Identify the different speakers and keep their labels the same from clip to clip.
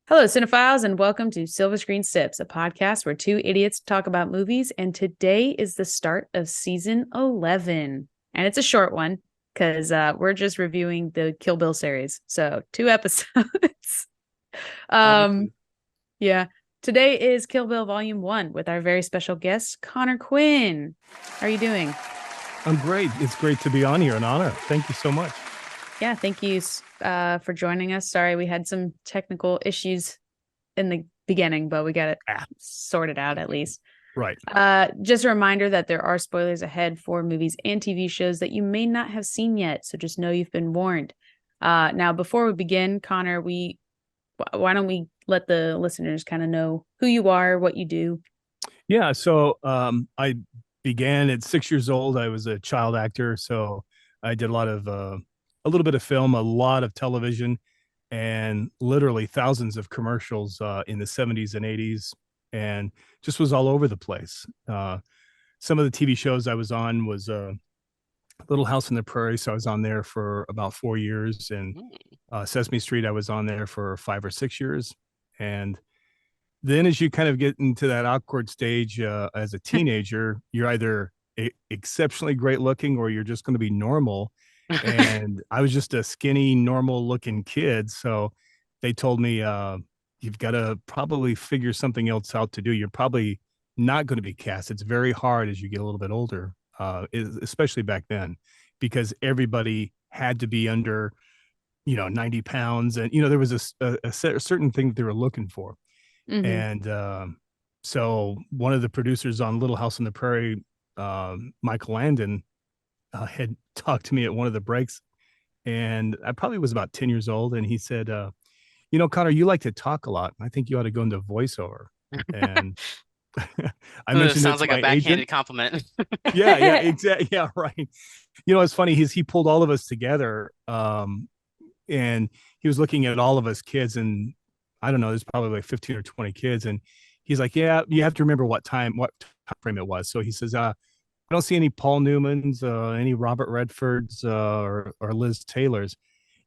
Speaker 1: Hello, cinephiles, and welcome to Silver Screen Sips, a podcast where two idiots talk about movies. And today is the start of season 11. And it's a short one because we're just reviewing the Kill Bill series. So, two episodes. um,
Speaker 2: Obviously.
Speaker 1: yeah. Today is Kill Bill Volume 1 with our very special guest, Connor Quinn. How are you doing?
Speaker 2: I'm great. It's great to be on here. An honor. Thank you so much.
Speaker 1: Yeah, thank you for joining us. Sorry, we had some technical issues in the beginning, but we got it sorted out at least.
Speaker 2: Right.
Speaker 1: Just a reminder that there are spoilers ahead for movies and TV shows that you may not have seen yet, so just know you've been warned. Now, before we begin, Connor, why don't we let the listeners kind of know who you are, what you do?
Speaker 2: Yeah. I began at 6 years old. I was a child actor. So I did a little bit of film, a lot of television, and literally thousands of commercials in the 70s and 80s, and just was all over the place. Some of the TV shows I was on was Little House on the Prairie. So I was on there for about 4 years. And Sesame Street, I was on there for 5 or 6 years. And then as you kind of get into that awkward stage as a teenager, you're either exceptionally great looking or you're just going to be normal. And I was just a skinny, normal looking kid. So they told me, you've got to probably figure something else out to do. You're probably not going to be cast. It's very hard as you get a little bit older, especially back then, because everybody had to be under, 90 pounds. And, there was a certain thing that they were looking for.
Speaker 1: Mm-hmm.
Speaker 2: And so one of the producers on Little House on the Prairie, Michael Landon, had talked to me at one of the breaks. And I probably was about 10 years old. And he said, Connor, you like to talk a lot. I think you ought to go into voiceover. And I mentioned it
Speaker 3: Sounds
Speaker 2: to
Speaker 3: like a
Speaker 2: my agent.
Speaker 3: backhanded compliment.
Speaker 2: Yeah, exactly. Yeah, right. It's funny. He pulled all of us together. And he was looking at all of us kids, and I don't know, there's probably like 15 or 20 kids. And he's like, yeah, you have to remember what time frame it was. So he says, I don't see any Paul Newmans, any Robert Redfords, or Liz Taylors.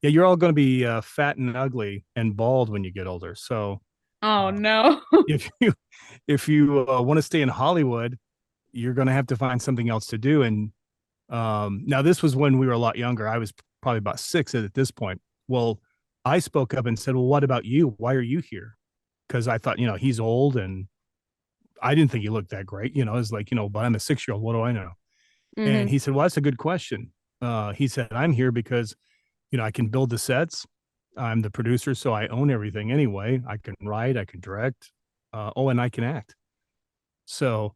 Speaker 2: Yeah, you're all going to be fat and ugly and bald when you get older. So
Speaker 1: Oh
Speaker 2: uh,
Speaker 1: no.
Speaker 2: if you want to stay in Hollywood, you're going to have to find something else to do. And now this was when we were a lot younger. I was probably about 6 at this point. Well, I spoke up and said, well, what about you? Why are you here? Because I thought, he's old and I didn't think he looked that great. It's like, but I'm a 6 year old. What do I know? And
Speaker 1: Mm-hmm.
Speaker 2: he said, well, that's a good question. He said, I'm here because, I can build the sets. I'm the producer, so I own everything anyway. I can write, I can direct. And I can act. So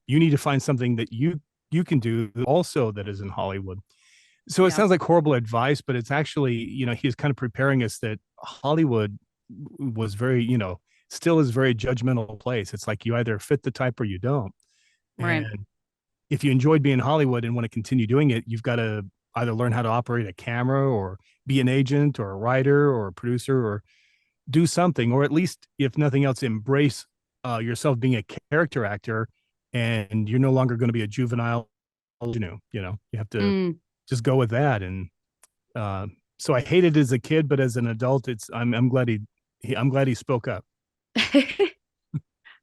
Speaker 2: you need to find something that you can do also that is in Hollywood. So it
Speaker 1: Yeah.
Speaker 2: sounds like horrible advice, but it's actually, he's kind of preparing us that Hollywood was very, still is a very judgmental place. It's like you either fit the type or you don't.
Speaker 1: Right.
Speaker 2: And if you enjoyed being in Hollywood and want to continue doing it, you've got to either learn how to operate a camera or be an agent or a writer or a producer or do something, or at least, if nothing else, embrace yourself being a character actor, and you're no longer going to be a juvenile. You have to
Speaker 1: Mm.
Speaker 2: just go with that. And uh, so I hated it as a kid, but as an adult, I'm glad I'm glad he spoke up.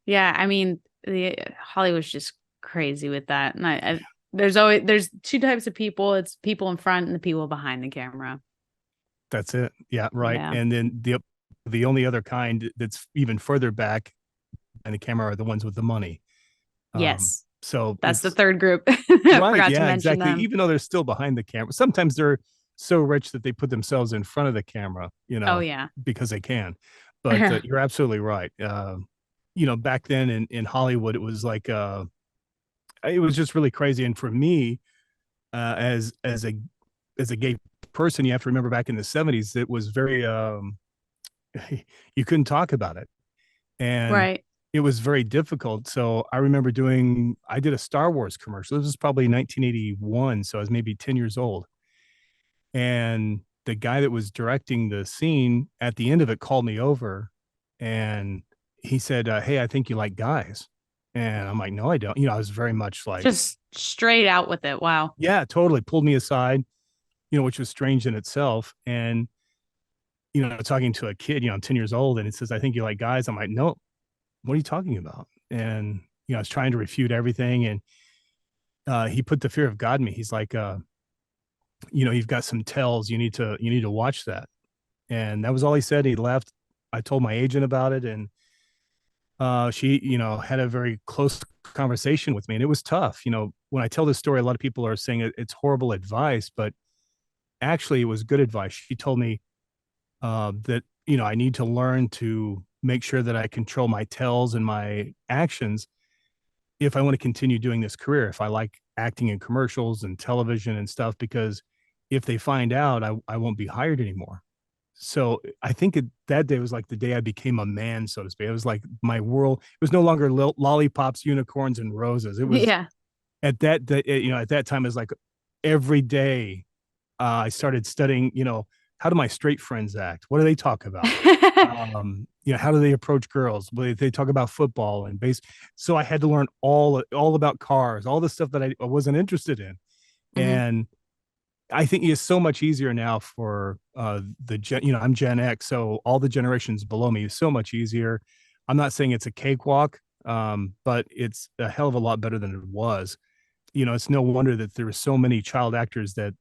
Speaker 1: Yeah, I mean, the Hollywood's just crazy with that. And there's two types of people. It's people in front and the people behind the camera.
Speaker 2: That's it. Yeah, right.
Speaker 1: Yeah.
Speaker 2: And then the only other kind that's even further back and the camera are the ones with the money.
Speaker 1: Yes.
Speaker 2: So
Speaker 1: That's the
Speaker 2: it's
Speaker 1: third group.
Speaker 2: right.
Speaker 1: Forgot to
Speaker 2: Yeah,
Speaker 1: mention
Speaker 2: exactly.
Speaker 1: them.
Speaker 2: Even though they're still behind the camera, sometimes they're so rich that they put themselves in front of the camera,
Speaker 1: Oh yeah.
Speaker 2: because they can. But you're absolutely right. Back then in Hollywood, it was like, it was just really crazy. And for me, as a gay person, you have to remember back in the 70s, it was very, you couldn't talk about it. And
Speaker 1: Right.
Speaker 2: it was very difficult. So I remember I did a Star Wars commercial. This was probably 1981. So I was maybe 10 years old. And the guy that was directing the scene at the end of it called me over, and he said, hey, I think you like guys. And I'm like, no, I don't. I was very much like,
Speaker 1: Just straight out with it. Wow.
Speaker 2: yeah, totally. Pulled me aside, which was strange in itself. And talking to a kid, I'm 10 years old, and it says, I think you like guys. I'm like, no, what are you talking about? And, I was trying to refute everything. And he put the fear of God in me. He's like, you've got some tells. You need to watch that. And that was all he said. He left. I told my agent about it, and she, had a very close conversation with me, and it was tough. When I tell this story, a lot of people are saying it's horrible advice, but actually, it was good advice. She told me that I need to learn to make sure that I control my tells and my actions if I want to continue doing this career. If I like acting in commercials and television and stuff, because if they find out, I won't be hired anymore. So I think that day was like the day I became a man, so to speak. It was like my world. It was no longer lollipops, unicorns, and roses. It was
Speaker 1: Yeah.
Speaker 2: at that time. It was like every day I started studying. How do my straight friends act? What do they talk about? How do they approach girls? They talk about football and base. So I had to learn all about cars, all the stuff that I wasn't interested in,
Speaker 1: Hmm.
Speaker 2: and I think it's so much easier now for I'm Gen X, so all the generations below me is so much easier. I'm not saying it's a cakewalk, but it's a hell of a lot better than it was. It's no wonder that there were so many child actors that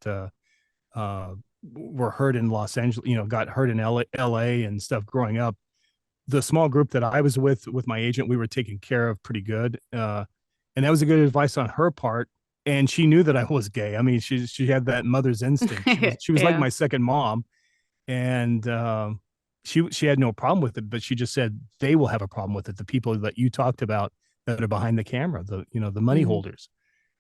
Speaker 2: were hurt in Los Angeles, got hurt in LA and stuff growing up. The small group that I was with my agent, we were taken care of pretty good. And that was a good advice on her part. And she knew that I was gay. I mean, she had that mother's instinct. She was like
Speaker 1: Yeah.
Speaker 2: my second mom, and she had no problem with it. But she just said they will have a problem with it. The people that you talked about that are behind the camera, the money
Speaker 1: Hmm.
Speaker 2: holders,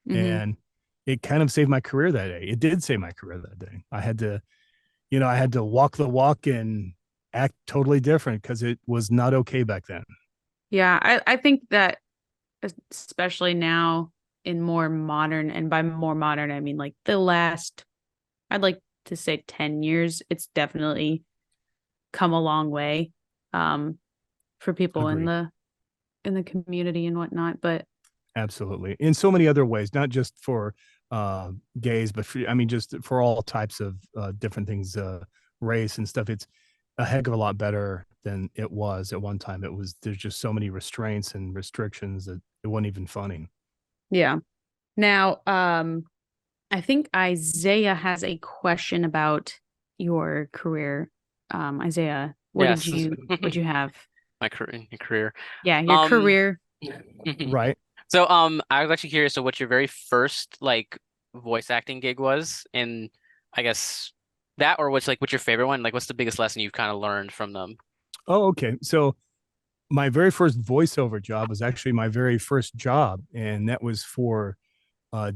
Speaker 1: Hmm.
Speaker 2: and it kind of saved my career that day. It did save my career that day. I had to walk the walk and act totally different because it was not okay back then.
Speaker 1: Yeah. I think that especially now in more modern, and by more modern, I mean like the last, I'd like to say 10 years, it's definitely come a long way um for people in
Speaker 2: Agree.
Speaker 1: the community and whatnot. But
Speaker 2: Absolutely. In so many other ways, not just for gays, but I mean, just for all types of different things, race and stuff. It's a heck of a lot better than it was at one time. There's just so many restraints and restrictions that it wasn't even funny.
Speaker 1: yeah. Now, I think Isaiah has a question about your career. Isaiah,
Speaker 3: Yes,
Speaker 1: what'd you have?
Speaker 3: my career.
Speaker 1: Yeah, your
Speaker 3: Um,
Speaker 1: career.
Speaker 2: Right.
Speaker 3: so I was actually curious. So, what your very first like voice acting gig was, and I guess that, or what's your favorite one? Like, what's the biggest lesson you've kind of learned from them?
Speaker 2: Oh, okay. So my very first voiceover job was actually my very first job, and that was for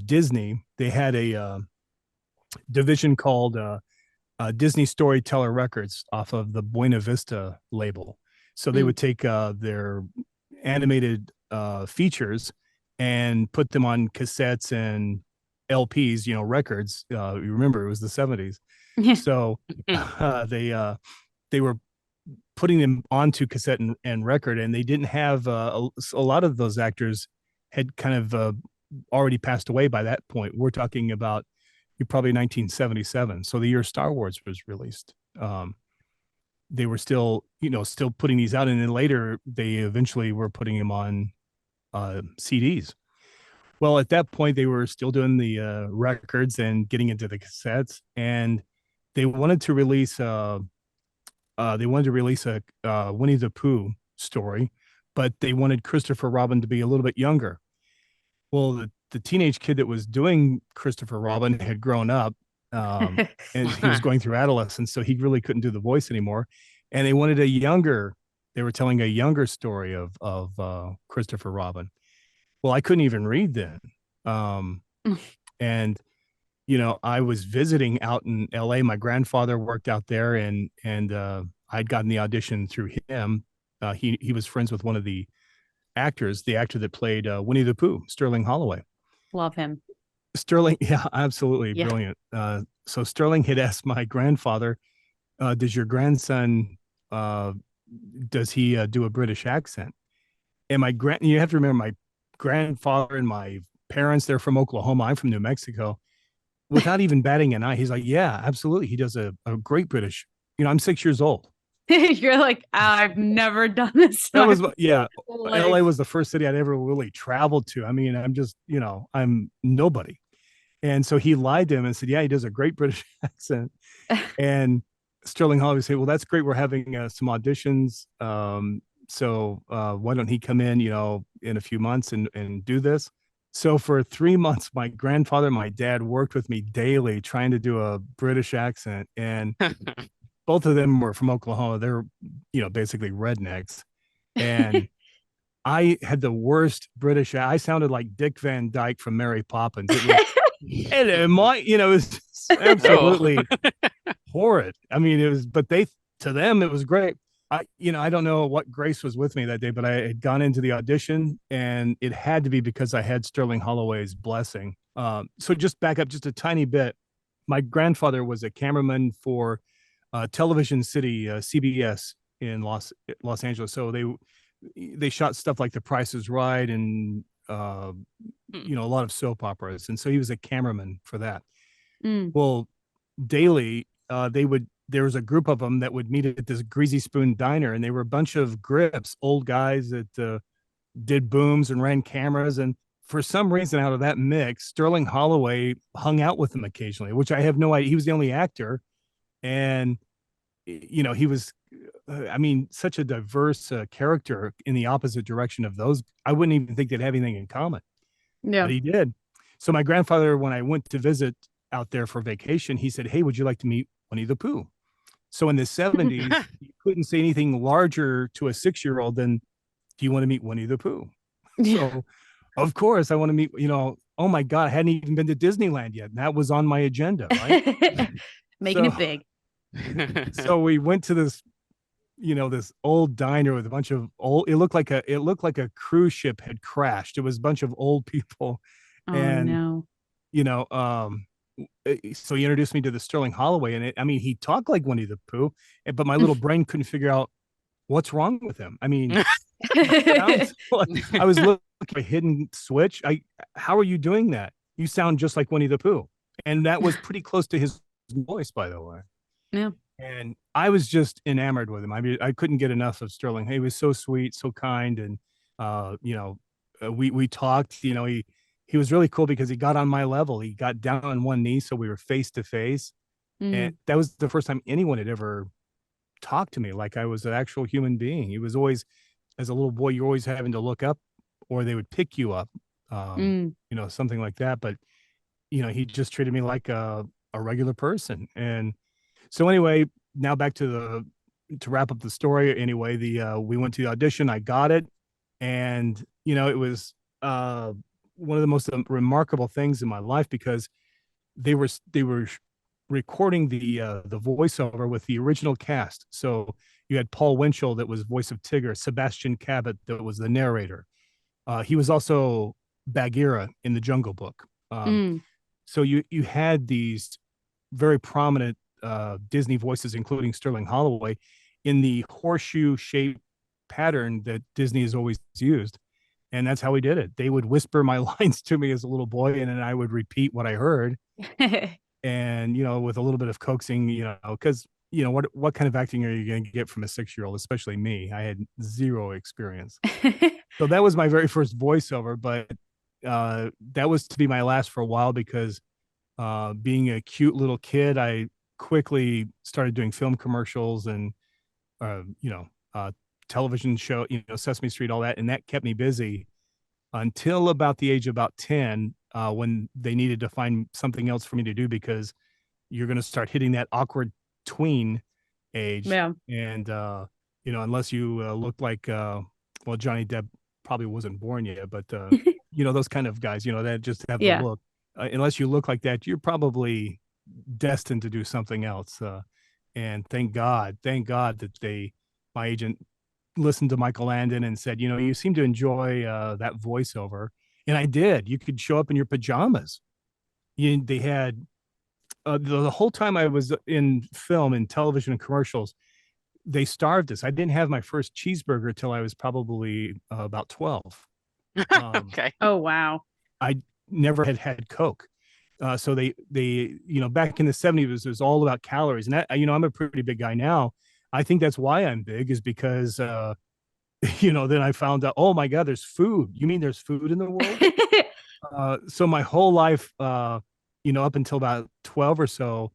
Speaker 2: Disney. They had a division called Disney Storyteller Records off of the Buena Vista label. So they
Speaker 1: Mm.
Speaker 2: would take their animated features and put them on cassettes and LPs, records. You remember it was the 70s.
Speaker 1: Yeah.
Speaker 2: So they were putting them onto cassette and record, and they didn't have a lot of those actors had kind of already passed away by that point. We're talking about probably 1977, so the year Star Wars was released. They were still putting these out, and then later they eventually were putting them on CDs. Well, at that point, they were still doing the records and getting into the cassettes, and they wanted to release a Winnie the Pooh story, but they wanted Christopher Robin to be a little bit younger. Well, the teenage kid that was doing Christopher Robin had grown up, and he was going through adolescence, so he really couldn't do the voice anymore. And they wanted a younger. They were telling a younger story of Christopher Robin. Well, I couldn't even read then, and I was visiting out in L.A. My grandfather worked out there, and I'd gotten the audition through him. He was friends with one of the actors, the actor that played Winnie the Pooh, Sterling Holloway.
Speaker 1: Love him.
Speaker 2: Sterling, yeah, absolutely
Speaker 1: Yeah.
Speaker 2: brilliant. So Sterling had asked my grandfather, "Does your grandson does he do a British accent?" And you have to remember my grandfather and my parents, they're from Oklahoma. I'm from New Mexico. Without even batting an eye, he's like, "Yeah, absolutely. He does a great British I'm 6 years old.
Speaker 1: You're like, I've never done this.
Speaker 2: That was, yeah. LA
Speaker 1: Life.
Speaker 2: was the first city I'd ever really traveled to. I mean, I'm just, I'm nobody. And so he lied to him and said, yeah, he does a great British accent. And Sterling Holloway said, well, that's great. We're having some auditions. So why don't he come in, in a few months and do this? So for 3 months, my grandfather, my dad worked with me daily trying to do a British accent. And both of them were from Oklahoma. They're, basically rednecks. And I had the worst British. I sounded like Dick Van Dyke from Mary Poppins. It was, and it might, it was absolutely horrid. I mean, it was, but to them, it was great. I don't know what grace was with me that day, but I had gone into the audition and it had to be because I had Sterling Holloway's blessing. So just back up just a tiny bit. My grandfather was a cameraman for Television City, CBS in Los Angeles. So they shot stuff like The Price is Right and a lot of soap operas, and so he was a cameraman for that. Well, daily there was a group of them that would meet at this Greasy Spoon diner, and they were a bunch of grips, old guys that did booms and ran cameras. And for some reason, out of that mix, Sterling Holloway hung out with them occasionally, which I have no idea. He was the only actor, and he was such a diverse character in the opposite direction of those. I wouldn't even think they'd have anything in common.
Speaker 1: Yeah.
Speaker 2: But he did. So my grandfather, when I went to visit out there for vacation, he said, hey, would you like to meet Winnie the Pooh? So in the 70s, you couldn't say anything larger to a 6-year-old than, do you want to meet Winnie the Pooh?
Speaker 1: Yeah.
Speaker 2: So of course I want to meet, oh my God, I hadn't even been to Disneyland yet. And that was on my agenda, right?
Speaker 1: Making it big.
Speaker 2: So we went to this, this old diner with a bunch of it looked like a cruise ship had crashed. It was a bunch of old people.
Speaker 1: Oh,
Speaker 2: and
Speaker 1: no.
Speaker 2: So he introduced me to the Sterling Holloway, and he talked like Winnie the Pooh, but my little brain couldn't figure out what's wrong with him. I mean, I was looking for a hidden switch. How are you doing that? You sound just like Winnie the Pooh. And that was pretty close to his voice, by the way.
Speaker 1: Yeah.
Speaker 2: And I was just enamored with him. I mean, I couldn't get enough of Sterling. He was so sweet, so kind. And, we talked, he was really cool because he got on my level. He got down on one knee. So we were face to face. And that was the first time anyone had ever talked to me like I was an actual human being. He was always, as a little boy, you're always having to look up, or they would pick you up, something like that. But, he just treated me like a regular person. And so anyway, now back to wrap up the story. Anyway, we went to the audition. I got it. And, it was one of the most remarkable things in my life, because they were recording the voiceover with the original cast. So you had Paul Winchell, that was voice of Tigger, Sebastian Cabot, that was the narrator. He was also Bagheera in the Jungle Book. So you had these very prominent Disney voices, including Sterling Holloway, in the horseshoe shaped pattern that Disney has always used. And that's how we did it. They would whisper my lines to me as a little boy, and then I would repeat what I heard. And, with a little bit of coaxing, because, what kind of acting are you going to get from a 6-year-old, especially me? I had zero experience. So that was my very first voiceover, but that was to be my last for a while, because being a cute little kid, I quickly started doing film commercials and, television show, Sesame Street, all that. And that kept me busy until about the age of about 10, when they needed to find something else for me to do, because you're going to start hitting that awkward tween age.
Speaker 1: Yeah.
Speaker 2: And, unless you look like, Johnny Depp probably wasn't born yet, but, those kind of guys, that just have the look. Unless you look like that, you're probably destined to do something else. And thank God that my agent listened to Michael Landon and said, you seem to enjoy that voiceover. And I did. You could show up in your pajamas. They had the whole time I was in film and television and commercials, they starved us. I didn't have my first cheeseburger till I was probably about 12.
Speaker 3: Okay.
Speaker 1: Oh, wow.
Speaker 2: I never had Coke. So back in the 70s, it was all about calories. And that, I'm a pretty big guy now. I think that's why I'm big, is because, then I found out, oh my God, there's food. You mean there's food in the world? So my whole life, up until about 12 or so,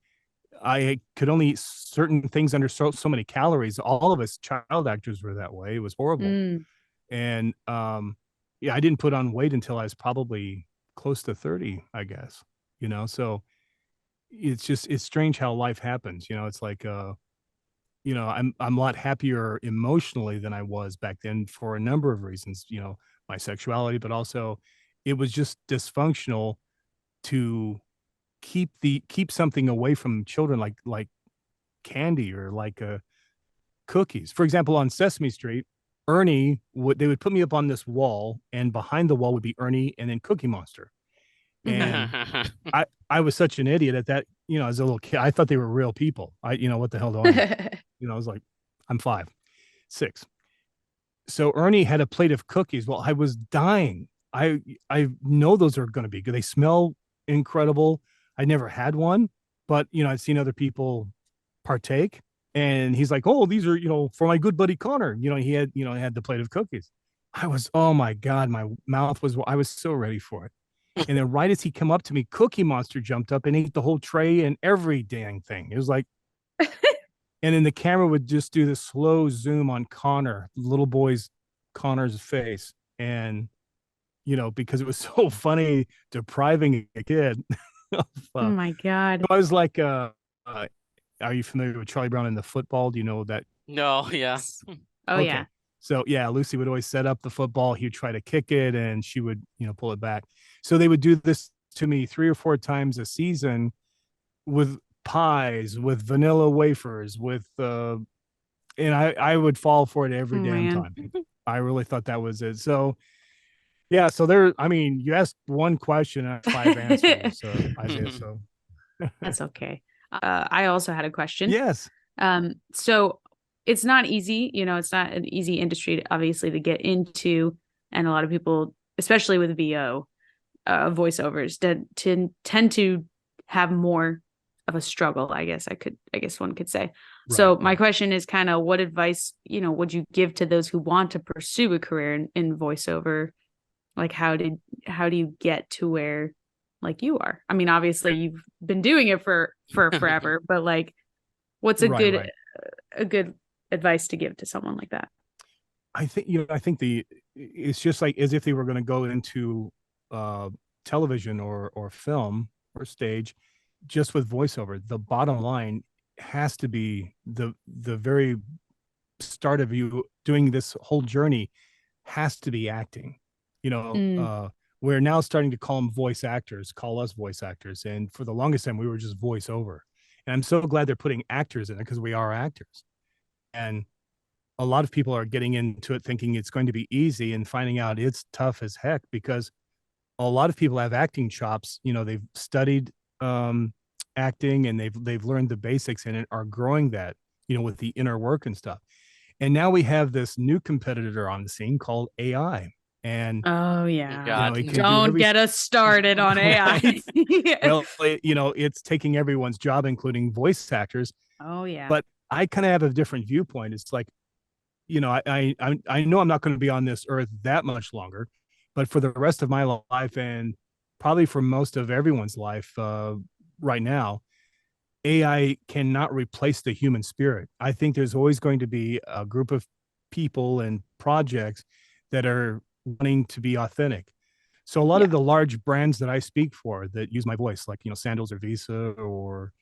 Speaker 2: I could only eat certain things under so many calories. All of us child actors were that way. It was horrible.
Speaker 1: Mm.
Speaker 2: And I didn't put on weight until I was probably close to 30, I guess. So it's strange how life happens. It's like I'm a lot happier emotionally than I was back then for a number of reasons, my sexuality, but also it was just dysfunctional to keep something away from children, like candy or like cookies. For example, on Sesame Street, they would put me up on this wall, and behind the wall would be Ernie and then Cookie Monster. And I was such an idiot at that, as a little kid. I thought they were real people. What the hell do I know? I was like, I'm 5, 6. So Ernie had a plate of cookies. Well, I was dying. I know those are going to be good. They smell incredible. I never had one, but I'd seen other people partake. And he's like, oh, these are, for my good buddy Connor. He had the plate of cookies. Oh my God, my mouth I was so ready for it. And then right as he come up to me, Cookie Monster jumped up and ate the whole tray and every dang thing. It was like, and then the camera would just do the slow zoom on Connor's face. And, because it was so funny depriving a kid.
Speaker 1: Oh my God.
Speaker 2: I was like, are you familiar with Charlie Brown and the football? Do you know that?
Speaker 3: No, yeah.
Speaker 1: Oh, okay. Yeah.
Speaker 2: So yeah, Lucy would always set up the football. He would try to kick it and she would, pull it back. So they would do this to me 3 or 4 times a season with pies, with vanilla wafers, with and I would fall for it every damn time. I really thought that was it. So yeah, so you asked one question and 5 answers, Isaiah. So
Speaker 1: that's okay. I also had a question.
Speaker 2: Yes.
Speaker 1: So it's not easy, it's not an easy industry, obviously, to get into. And a lot of people, especially with VO, voiceovers, tend to have more of a struggle, I guess one could say. Right. So my question is kind of, what advice, would you give to those who want to pursue a career in voiceover? Like, how do you get to where, like, you are? I mean, obviously you've been doing it for forever, but like, what's a good advice to give to someone like that?
Speaker 2: I think it's just like as if they were going to go into television or film or stage, just with voiceover. The bottom line has to be the very start of you doing this whole journey has to be acting. We're now starting to call us voice actors. And for the longest time, we were just voiceover. And I'm so glad they're putting actors in it, because we are actors. And a lot of people are getting into it thinking it's going to be easy and finding out it's tough as heck, because a lot of people have acting chops. They've studied acting and they've learned the basics and are growing that, with the inner work and stuff. And now we have this new competitor on the scene called AI. And
Speaker 1: oh yeah, don't get us started on AI.
Speaker 2: Well, it's taking everyone's job, including voice actors.
Speaker 1: Oh yeah.
Speaker 2: But I kind of have a different viewpoint. It's like, I know I'm not going to be on this earth that much longer, but for the rest of my life, and probably for most of everyone's life right now, AI cannot replace the human spirit. I think there's always going to be a group of people and projects that are wanting to be authentic. So a lot of the large brands that I speak for that use my voice, like, Sandals or Visa, or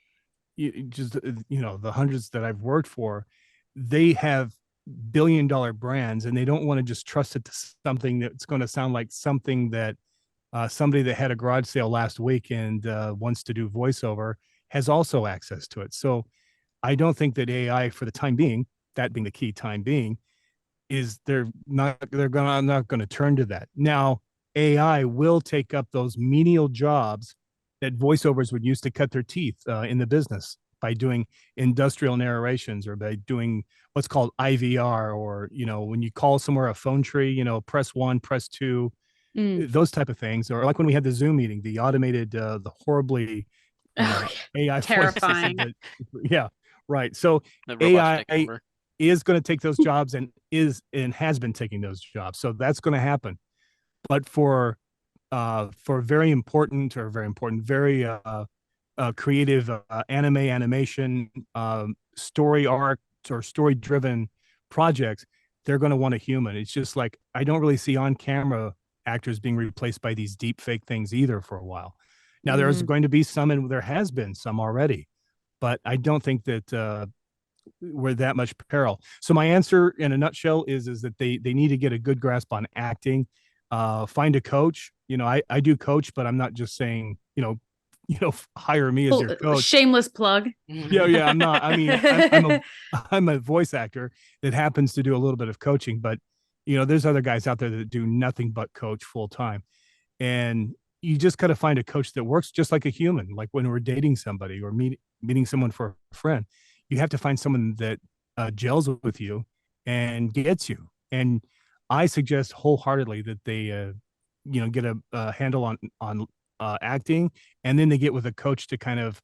Speaker 2: just, the hundreds that I've worked for, they have billion-dollar brands, and they don't want to just trust it to something that's going to sound like something that somebody that had a garage sale last week and wants to do voiceover has also access to it. So I don't think that AI, for the time being, that being the key time being, is they're not going to turn to that. Now, AI will take up those menial jobs that voiceovers would use to cut their teeth in the business, by doing industrial narrations, or by doing what's called IVR, or, when you call somewhere a phone tree, press 1, press 2, those type of things, or like when we had the Zoom meeting, the automated, the horribly AI
Speaker 1: Terrifying.
Speaker 2: Yeah, right. So
Speaker 3: The robots take
Speaker 2: AI
Speaker 3: over.
Speaker 2: is going to take those jobs and has been taking those jobs. So that's going to happen. But for very important, very creative animation, story arcs or story driven projects, they're going to want a human. It's just like I don't really see on camera actors being replaced by these deep fake things either for a while. Now there's going to be some, and there has been some already, but I don't think that we're that much peril. So my answer in a nutshell is that they need to get a good grasp on acting, find a coach. I do coach, but I'm not just saying, hire me as your coach.
Speaker 1: Shameless plug.
Speaker 2: Yeah. I'm not. I mean, I'm a voice actor that happens to do a little bit of coaching, but there's other guys out there that do nothing but coach full time. And you just got to find a coach that works just like a human. Like when we're dating somebody or meeting someone for a friend, you have to find someone that gels with you and gets you. And I suggest wholeheartedly that they, get a handle on acting, and then they get with a coach to kind of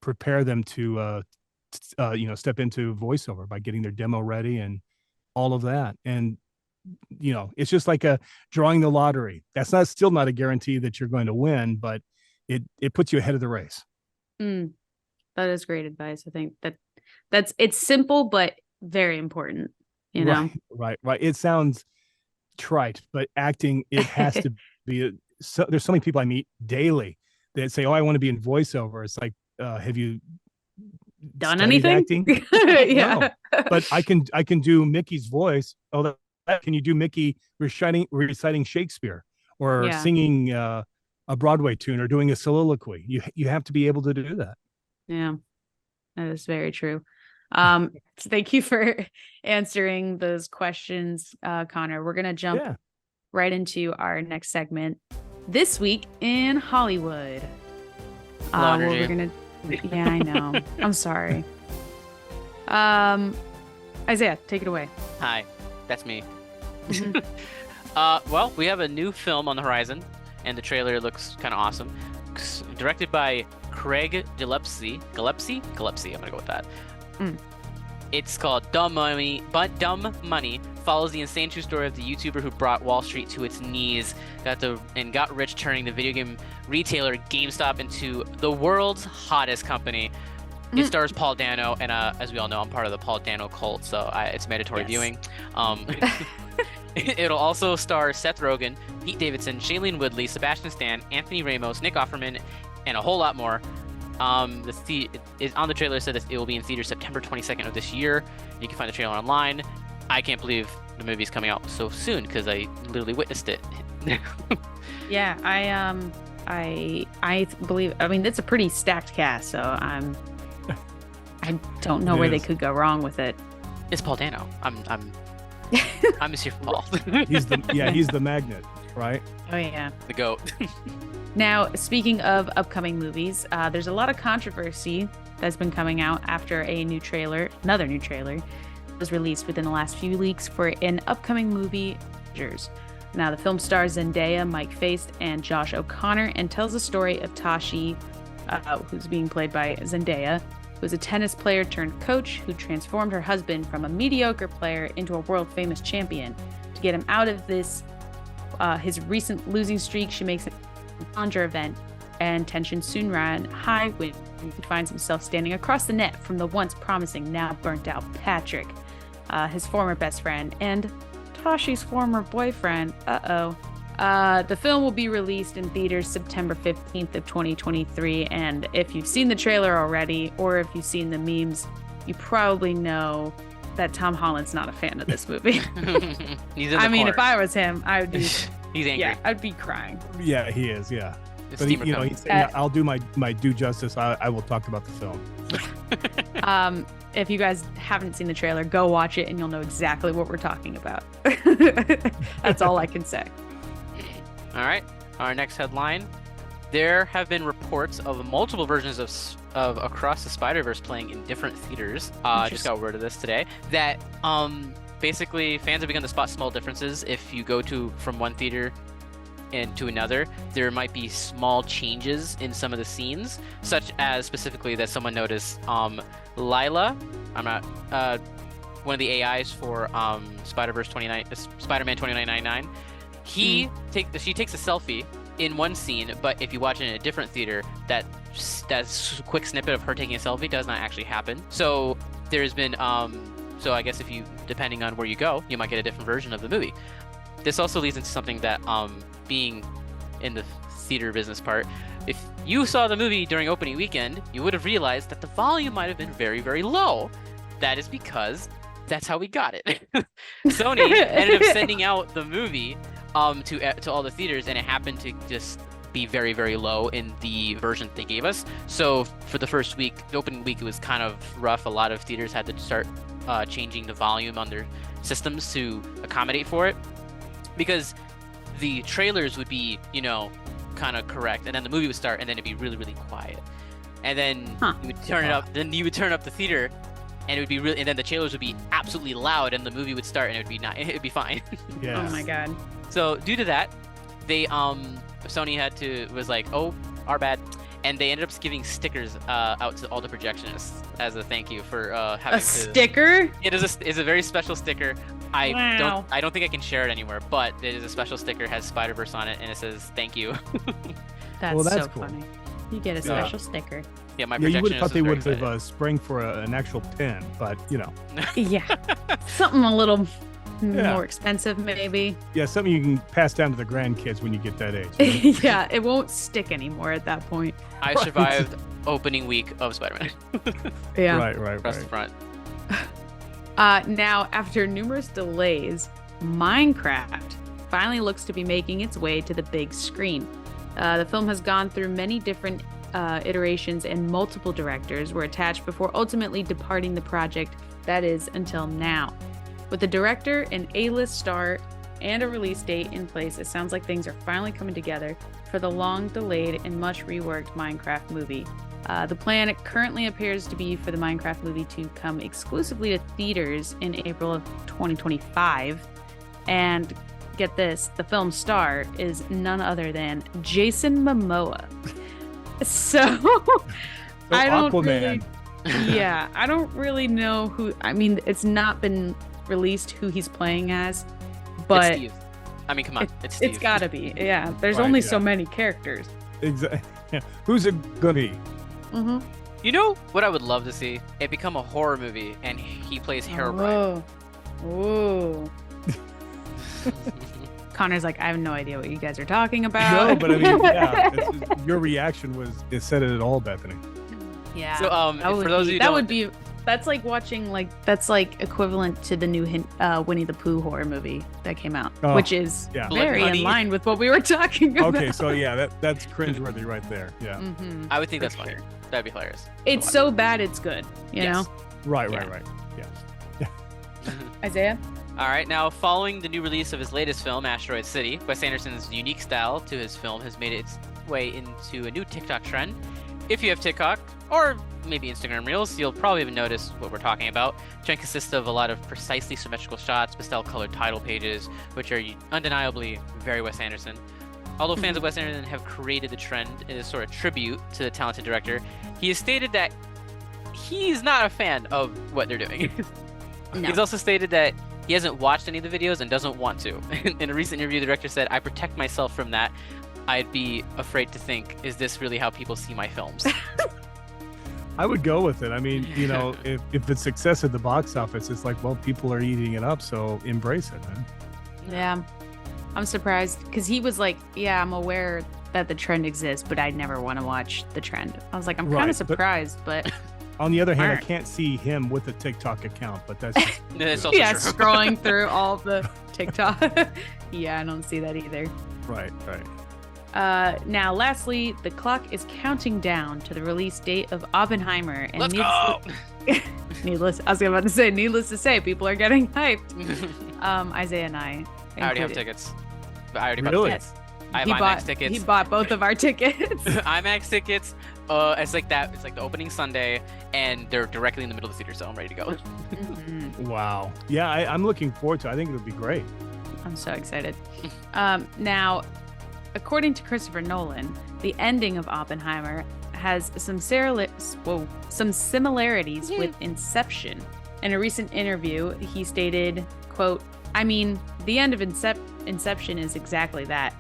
Speaker 2: prepare them to, step into voiceover by getting their demo ready and all of that. And it's just like drawing the lottery. That's still not a guarantee that you're going to win, but it puts you ahead of the race.
Speaker 1: That is great advice. I think it's simple, but very important, know?
Speaker 2: Right. It sounds trite, but acting, it has to be. There's so many people I meet daily that say, "Oh, I want to be in voiceover." It's like, have you
Speaker 1: done anything?
Speaker 2: Acting?
Speaker 1: Yeah.
Speaker 2: No, but I can do Mickey's voice. Oh, can you do Mickey reciting Shakespeare or singing a Broadway tune or doing a soliloquy? You have to be able to do that.
Speaker 1: Yeah, that is very true. Thank you for answering those questions, Connor. We're gonna jump right into our next segment. This week in Hollywood. We're gonna. Yeah, I know. I'm sorry. Isaiah, take it away.
Speaker 3: Hi, that's me. Well, we have a new film on the horizon, and the trailer looks kind of awesome. Directed by Craig Gillespie. I'm gonna go with that. It's called Dumb Money. Follows the insane true story of the YouTuber who brought Wall Street to its knees, got rich, turning the video game retailer GameStop into the world's hottest company. It stars Paul Dano, and as we all know, I'm part of the Paul Dano cult, so it's mandatory viewing. It'll also star Seth Rogen, Pete Davidson, Shailene Woodley, Sebastian Stan, Anthony Ramos, Nick Offerman, and a whole lot more. On the trailer said that it will be in theaters September 22nd of this year. You can find the trailer online. I can't believe the movie's coming out so soon because I literally witnessed it.
Speaker 1: Yeah, I believe. I mean, it's a pretty stacked cast, so I don't know where they could go wrong with it.
Speaker 3: It's Paul Dano. I'm Monsieur Paul.
Speaker 2: He's the magnet, right?
Speaker 1: Oh yeah,
Speaker 3: the GOAT.
Speaker 1: Now, speaking of upcoming movies, there's a lot of controversy that's been coming out after another new trailer was released within the last few weeks for an upcoming movie, Avengers. Now, the film stars Zendaya, Mike Faist, and Josh O'Connor, and tells the story of Tashi, who's being played by Zendaya, who is a tennis player turned coach who transformed her husband from a mediocre player into a world-famous champion. To get him out of this, his recent losing streak, she makes a challenger event, and tension soon ran high when he finds himself standing across the net from the once promising, now burnt-out Patrick, his former best friend, and Tashi's former boyfriend. The film will be released in theaters September 15th of 2023, and if you've seen the trailer already, or if you've seen the memes, you probably know that Tom Holland's not a fan of this movie. I mean, if I was him, I would be...
Speaker 3: He's angry.
Speaker 1: Yeah, I'd be crying.
Speaker 2: Yeah, he is, yeah.
Speaker 3: It's
Speaker 2: But he's saying, I'll do my due justice. I will talk about the film.
Speaker 1: If you guys haven't seen the trailer, go watch it and you'll know exactly what we're talking about. That's all I can say.
Speaker 3: All right, our next headline. There have been reports of multiple versions of Across the Spider-Verse playing in different theaters. I just got word of this today. That basically fans have begun to spot small differences if you go from one theater and to another, there might be small changes in some of the scenes, such as specifically that someone noticed Lila, one of the AIs for Spider-Man 2999. She takes a selfie in one scene, but if you watch it in a different theater, that quick snippet of her taking a selfie does not actually happen. So there's been so I guess depending on where you go, you might get a different version of the movie. This also leads into something that being in the theater business part, if you saw the movie during opening weekend, you would have realized that the volume might have been very, very low. That is because that's how we got it. Sony ended up sending out the movie to all the theaters, and it happened to just be very, very low in the version they gave us. So for the first week, the opening week, it was kind of rough. A lot of theaters had to start changing the volume on their systems to accommodate for it, because the trailers would be, kind of correct, and then the movie would start, and then it'd be really, really quiet, and then you would turn it up. Then you would turn up the theater, and it would be really, and then the trailers would be absolutely loud, and the movie would start, and it'd be fine.
Speaker 2: Yeah.
Speaker 1: Oh my god.
Speaker 3: So due to that, they Sony was like, oh, our bad, and they ended up giving stickers out to all the projectionists as a thank you for having
Speaker 1: a sticker.
Speaker 3: It is a very special sticker.
Speaker 1: Wow.
Speaker 3: I don't think I can share it anywhere, but it is a special sticker. It has Spider-Verse on it, and it says thank you.
Speaker 1: That's so
Speaker 2: cool.
Speaker 1: funny. You get a special sticker.
Speaker 3: Yeah, my
Speaker 2: you would have thought they would
Speaker 3: have
Speaker 2: have sprang for an actual pin, but
Speaker 1: Yeah, something a little more expensive, maybe.
Speaker 2: Yeah, something you can pass down to the grandkids when you get that age.
Speaker 1: Yeah, it won't stick anymore at that point.
Speaker 3: I survived opening week of Spider-Man.
Speaker 1: Yeah,
Speaker 2: right.
Speaker 3: Across the front.
Speaker 1: Now, after numerous delays, Minecraft finally looks to be making its way to the big screen. The film has gone through many different iterations, and multiple directors were attached before ultimately departing the project, that is, until now. With the director, an A-list star, and a release date in place, it sounds like things are finally coming together for the long-delayed and much reworked Minecraft movie. The plan currently appears to be for the Minecraft movie to come exclusively to theaters in April of 2025. And get this, the film's star is none other than Jason Momoa. So I don't
Speaker 2: Aquaman.
Speaker 1: I don't really know who. I mean, it's not been released who he's playing as, but
Speaker 3: it's Steve. I mean, come on, it's Steve.
Speaker 1: It's gotta be. Yeah, there's
Speaker 2: Right,
Speaker 1: only
Speaker 2: yeah.
Speaker 1: so many characters.
Speaker 2: Exactly. Yeah. Who's it gonna be?
Speaker 1: Mm-hmm.
Speaker 3: You know what I would love to see? It become a horror movie, and he plays Herobrine.
Speaker 1: Whoa. Connor's like, I have no idea what you guys are talking about.
Speaker 2: No, but I mean, yeah, your reaction it said it all, Bethany.
Speaker 1: Yeah.
Speaker 3: So, for those of you who don't,
Speaker 1: that's like watching, that's like equivalent to the new Winnie the Pooh horror movie that came out, which is very in line with what we were talking about.
Speaker 2: Okay, so yeah, that's cringeworthy right there. Yeah.
Speaker 1: Mm-hmm.
Speaker 3: I would think that's funny. That'd be hilarious.
Speaker 1: It's so bad it's good, you know?
Speaker 2: Right. Yeah.
Speaker 1: Isaiah?
Speaker 3: All right, now following the new release of his latest film, Asteroid City, Wes Anderson's unique style to his film has made its way into a new TikTok trend. If you have TikTok, or maybe Instagram Reels, you'll probably have noticed what we're talking about. The trend consists of a lot of precisely symmetrical shots, pastel-colored title pages, which are undeniably very Wes Anderson. Although fans of Wes Anderson have created the trend in a sort of tribute to the talented director, he has stated that he's not a fan of what they're doing.
Speaker 1: No.
Speaker 3: He's also stated that he hasn't watched any of the videos and doesn't want to. In a recent interview, the director said, "I protect myself from that. I'd be afraid to think, is this really how people see my films?"
Speaker 2: I would go with it. I mean, if it's success at the box office, it's like, well, people are eating it up, so embrace it, man.
Speaker 1: Yeah. I'm surprised because he was like, yeah, I'm aware that the trend exists, but I never want to watch the trend. I was like, I'm kind of surprised, but
Speaker 2: on the other hand, I can't see him with a TikTok account, but that's just
Speaker 3: That's also true.
Speaker 1: Scrolling through all the TikTok. Yeah, I don't see that either.
Speaker 2: right.
Speaker 1: Now, lastly, the clock is counting down to the release date of Oppenheimer. And
Speaker 3: Let's go!
Speaker 1: Needless to say, people are getting hyped. Isaiah and I
Speaker 3: already have
Speaker 1: included.
Speaker 3: tickets. I already bought
Speaker 2: Really?
Speaker 3: tickets. I have IMAX tickets.
Speaker 1: He bought both of our tickets.
Speaker 3: IMAX tickets. It's like that. It's like the opening Sunday, and they're directly in the middle of the theater, so I'm ready to go.
Speaker 1: Mm-hmm.
Speaker 2: Wow. Yeah, I'm looking forward to it. I think it'll be great.
Speaker 1: I'm so excited. Now, according to Christopher Nolan, the ending of Oppenheimer has some similarities with Inception. In a recent interview, he stated, quote, "I mean, the end of Inception is exactly that.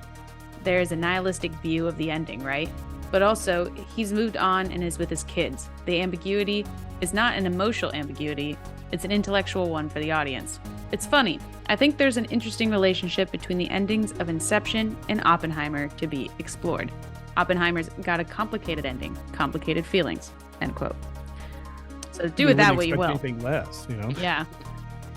Speaker 1: There is a nihilistic view of the ending, right? But also, he's moved on and is with his kids. The ambiguity is not an emotional ambiguity, it's an intellectual one for the audience. It's funny. I think there's an interesting relationship between the endings of Inception and Oppenheimer to be explored. Oppenheimer's got a complicated ending, complicated feelings," end quote. So do with that what you will.
Speaker 2: Anything less, you know?
Speaker 1: Yeah.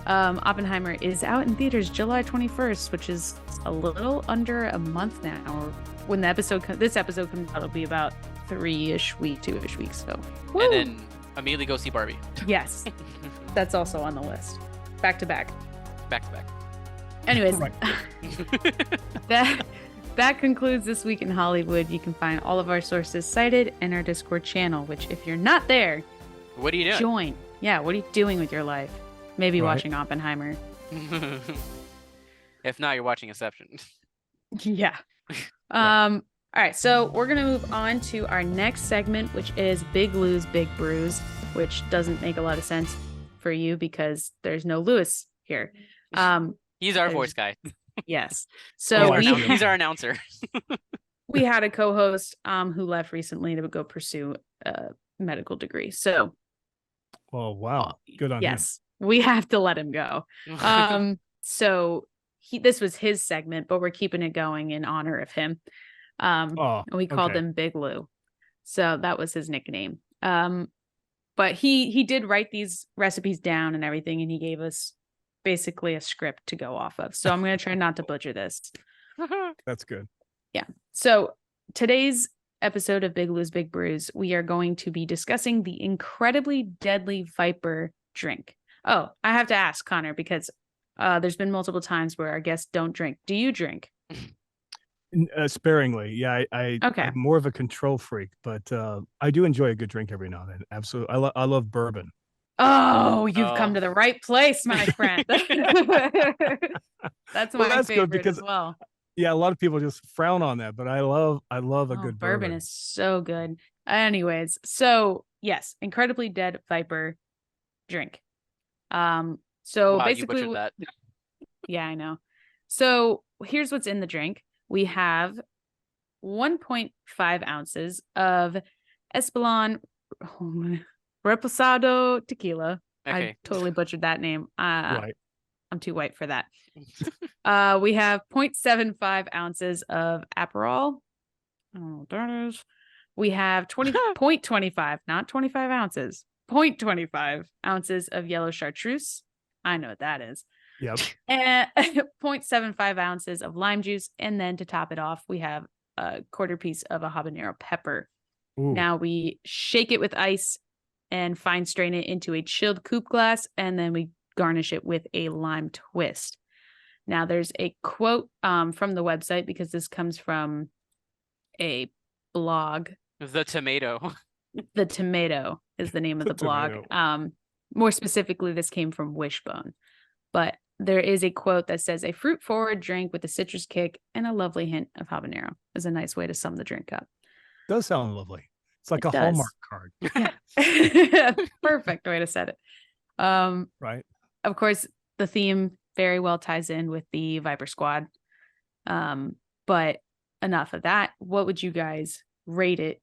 Speaker 1: Oppenheimer is out in theaters July 21st, which is a little under a month now. When this episode comes out, it'll be about 2-ish weeks. So, woo!
Speaker 3: And then immediately go see Barbie.
Speaker 1: Yes, that's also on the list. Back to back. Anyways,
Speaker 2: Right.
Speaker 1: that concludes This Week in Hollywood. You can find all of our sources cited in our Discord channel, which if you're not there,
Speaker 3: What are you doing?
Speaker 1: join. Yeah, what are you doing with your life? Maybe watching Oppenheimer.
Speaker 3: If not, you're watching Inception.
Speaker 1: Yeah. All right, so we're gonna move on to our next segment, which is Big Lou's Big Brews, which doesn't make a lot of sense for you because there's no Lewis here.
Speaker 3: He's our voice guy.
Speaker 1: Yes. So
Speaker 3: He's our announcer.
Speaker 1: we had a co-host who left recently to go pursue a medical degree. So
Speaker 2: Oh, wow. Good on
Speaker 1: yes, we have to let him go. So this was his segment, but we're keeping it going in honor of him. And we called him Big Lou. So that was his nickname. But he did write these recipes down and everything, and he gave us basically a script to go off of. So I'm going to try not to butcher this.
Speaker 2: That's good.
Speaker 1: Yeah. So today's episode of Big Lou's Big Brews, we are going to be discussing the incredibly deadly Viper drink. Oh, I have to ask Connor, because there's been multiple times where our guests don't drink. Do you drink?
Speaker 2: Sparingly. Yeah,
Speaker 1: Okay.
Speaker 2: I'm more of a control freak, but I do enjoy a good drink every now and then. Absolutely. I love bourbon.
Speaker 1: Oh, you've come to the right place, my friend. That's my favorite
Speaker 2: because,
Speaker 1: as well.
Speaker 2: Yeah, a lot of people just frown on that, but I love a good bourbon.
Speaker 1: Is so good. Anyways, so yes, incredibly dead Viper drink. So
Speaker 3: wow,
Speaker 1: basically,
Speaker 3: you butchered that.
Speaker 1: Yeah, I know. So here's what's in the drink. We have 1.5 ounces of Espolon Reposado tequila.
Speaker 3: Okay.
Speaker 1: I totally butchered that name.
Speaker 2: Right.
Speaker 1: I'm too white for that. We have 0.75 ounces of Aperol. Oh, there it is. We have 0.25, not 25 ounces, 0.25 ounces of Yellow Chartreuse. I know what that is.
Speaker 2: Yep.
Speaker 1: And 0.75 ounces of lime juice. And then to top it off, we have a quarter piece of a habanero pepper.
Speaker 2: Ooh.
Speaker 1: Now we shake it with ice and fine strain it into a chilled coupe glass. And then we garnish it with a lime twist. Now there's a quote from the website, because this comes from a blog.
Speaker 3: The Tomato.
Speaker 1: The Tomato is the name of the blog. More specifically, this came from Wishbone. But there is a quote that says, "A fruit-forward drink with a citrus kick and a lovely hint of habanero" is a nice way to sum the drink up.
Speaker 2: Does sound lovely. It's like a Hallmark card.
Speaker 1: Yeah. Perfect way to set it.
Speaker 2: Right.
Speaker 1: Of course, the theme very well ties in with the Viper Squad. But enough of that. What would you guys rate it?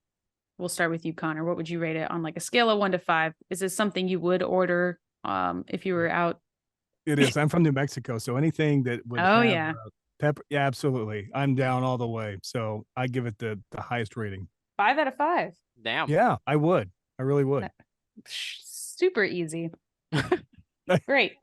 Speaker 1: We'll start with you, Connor. What would you rate it on like a scale of 1 to 5? Is this something you would order if you were out?
Speaker 2: It is. I'm from New Mexico, so anything that would have pepper, yeah, absolutely. I'm down all the way. So I give it the highest rating.
Speaker 1: 5 out of 5.
Speaker 3: Damn.
Speaker 2: Yeah, I would. I really would.
Speaker 1: Super easy. Great.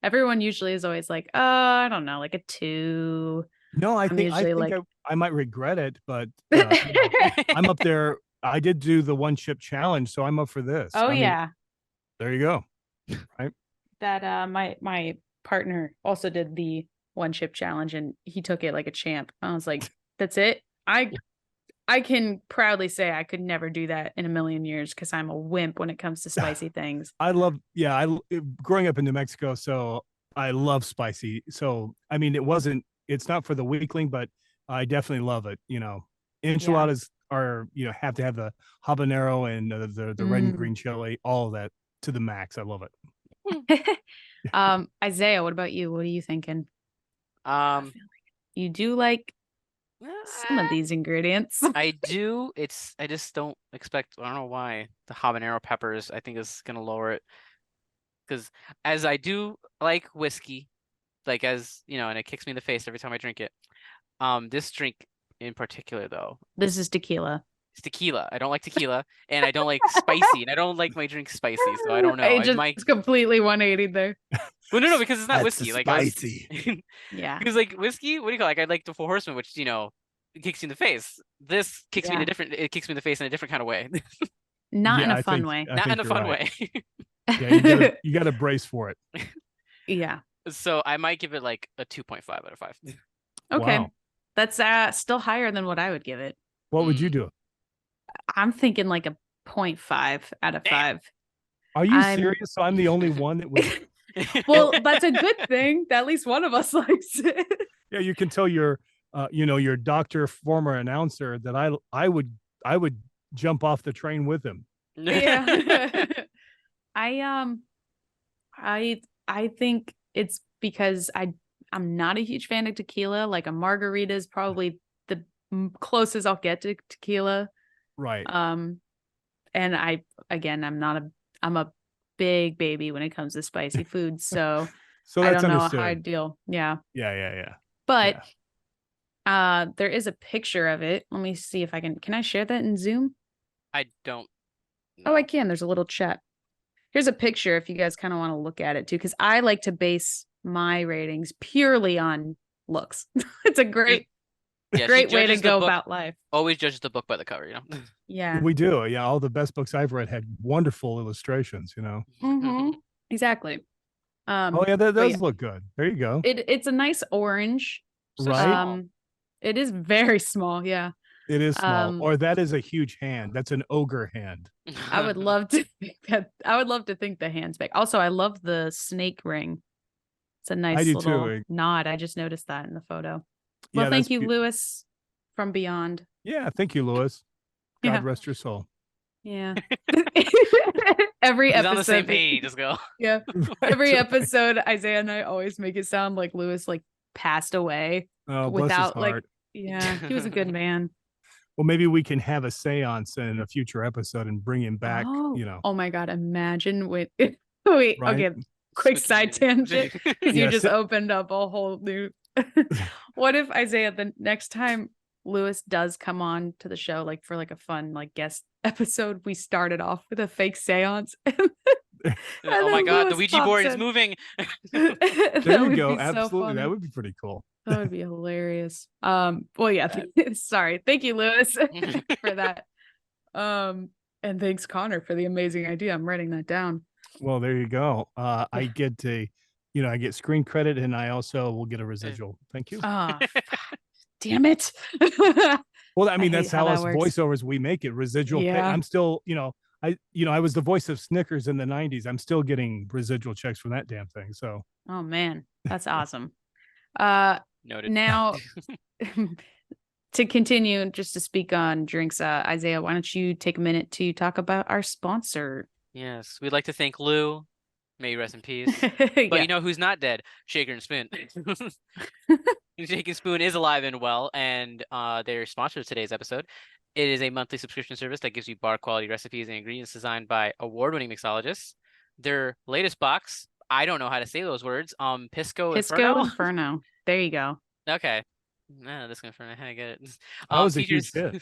Speaker 1: Everyone usually is always like, oh, I don't know, like a 2.
Speaker 2: No, I think I might regret it, but I'm up there. I did do the 1 chip challenge, so I'm up for this.
Speaker 1: Oh, yeah.
Speaker 2: There you go. Right.
Speaker 1: That my partner also did the 1 chip challenge, and he took it like a champ. I was like, that's it. I can proudly say I could never do that in a million years, because I'm a wimp when it comes to spicy things.
Speaker 2: Growing up in New Mexico, so I love spicy. So I mean, it's not for the weakling, but I definitely love it.
Speaker 1: Yeah.
Speaker 2: Enchiladas are, have to have the habanero and the red and green chili, all of that to the max. I love it.
Speaker 1: Isaiah, what about you? What are you thinking? I feel like you do like some of these ingredients.
Speaker 3: I do. I just don't expect. I don't know why the habanero peppers. I think is gonna lower it because as I do like whiskey, like as and it kicks me in the face every time I drink it. This drink in particular though,
Speaker 1: This is tequila.
Speaker 3: it's tequila. I don't like tequila, and I don't like spicy, and I don't like my drink spicy. So I don't know.
Speaker 1: I just completely 180 there.
Speaker 3: Well, no, because it's not
Speaker 2: That's
Speaker 3: whiskey. Like
Speaker 2: spicy.
Speaker 1: Yeah.
Speaker 3: Because like whiskey, what do you call it? Like I like the Four Horsemen, which it kicks you in the face. This kicks me in a different. It kicks me in the face in a different kind of way.
Speaker 1: Not in a fun way.
Speaker 3: Not in a fun way.
Speaker 2: Yeah, you gotta brace for it.
Speaker 1: Yeah.
Speaker 3: So I might give it like a 2.5 out of 5.
Speaker 1: Okay.
Speaker 2: Wow.
Speaker 1: That's still higher than what I would give it.
Speaker 2: What would you do?
Speaker 1: I'm thinking like a 0.5 out of 5.
Speaker 2: Are you serious? So I'm the only one that would.
Speaker 1: Well, that's a good thing. That at least one of us likes it.
Speaker 2: Yeah, you can tell your doctor, former announcer, that I would jump off the train with him.
Speaker 1: Yeah. I think it's because I'm not a huge fan of tequila. Like a margarita is probably the closest I'll get to tequila.
Speaker 2: Right.
Speaker 1: And I'm a big baby when it comes to spicy food. So I
Speaker 2: that's
Speaker 1: don't know
Speaker 2: understood.
Speaker 1: how I'd deal. Yeah.
Speaker 2: Yeah.
Speaker 1: But there is a picture of it. Let me see if can I share that in Zoom?
Speaker 3: I don't.
Speaker 1: Oh, I can. There's a little chat. Here's a picture if you guys kind of want to look at it too, because I like to base my ratings purely on looks. It's a great way to go about life.
Speaker 3: Always judge the book by the cover,
Speaker 1: Yeah.
Speaker 2: We do. Yeah, all the best books I've read had wonderful illustrations,
Speaker 1: Mm-hmm. Exactly.
Speaker 2: Oh yeah, that does look good. There you go.
Speaker 1: It's a nice orange.
Speaker 2: Right.
Speaker 1: It is very small, yeah.
Speaker 2: It is small. Or that is a huge hand. That's an ogre hand.
Speaker 1: I would love to think the hand's big. Also, I love the snake ring. It's a nice little nod. I just noticed that in the photo. Well, thank you, Lewis from Beyond.
Speaker 2: Yeah, thank you, Lewis. God rest your soul.
Speaker 1: Yeah. Every episode.
Speaker 3: On the same page, just go.
Speaker 1: Yeah. Every episode, Isaiah and I always make it sound like Lewis passed away.
Speaker 2: Oh,
Speaker 1: without
Speaker 2: bless his heart.
Speaker 1: Yeah, he was a good man.
Speaker 2: Well, maybe we can have a seance in a future episode and bring him back.
Speaker 1: Oh my God! Imagine wait. Right? Okay, quick side tangent because you just opened up a whole new. What if Isaiah, the next time Lewis does come on to the show, like for like a fun guest episode, we started off with a fake seance.
Speaker 3: Oh my God, the Ouija board is moving.
Speaker 2: There you go. Absolutely. That would be pretty cool.
Speaker 1: That would be hilarious. Well, yeah. Sorry. Thank you, Lewis, for that. And thanks, Connor, for the amazing idea. I'm writing that down.
Speaker 2: Well, there you go. I get I get screen credit, and I also will get a residual. Thank you.
Speaker 1: Damn it.
Speaker 2: Well, I mean, that's how us voiceovers, we make it residual. Yeah. I'm still, I was the voice of Snickers in the 90s. I'm still getting residual checks from that damn thing. So.
Speaker 1: Oh man, that's awesome.
Speaker 3: Noted.
Speaker 1: Now, to continue, just to speak on drinks, Isaiah, why don't you take a minute to talk about our sponsor?
Speaker 3: Yes, we'd like to thank Lou. May you rest in peace. But you know who's not dead? Shaker and Spoon. Shaker and Spoon is alive and well, and they're sponsors of today's episode. It is a monthly subscription service that gives you bar quality recipes and ingredients designed by award-winning mixologists. Their latest box, I don't know how to say those words. Pisco
Speaker 1: Inferno. There you go.
Speaker 3: Okay. No, this Inferno. I get it.
Speaker 2: That was a huge hit.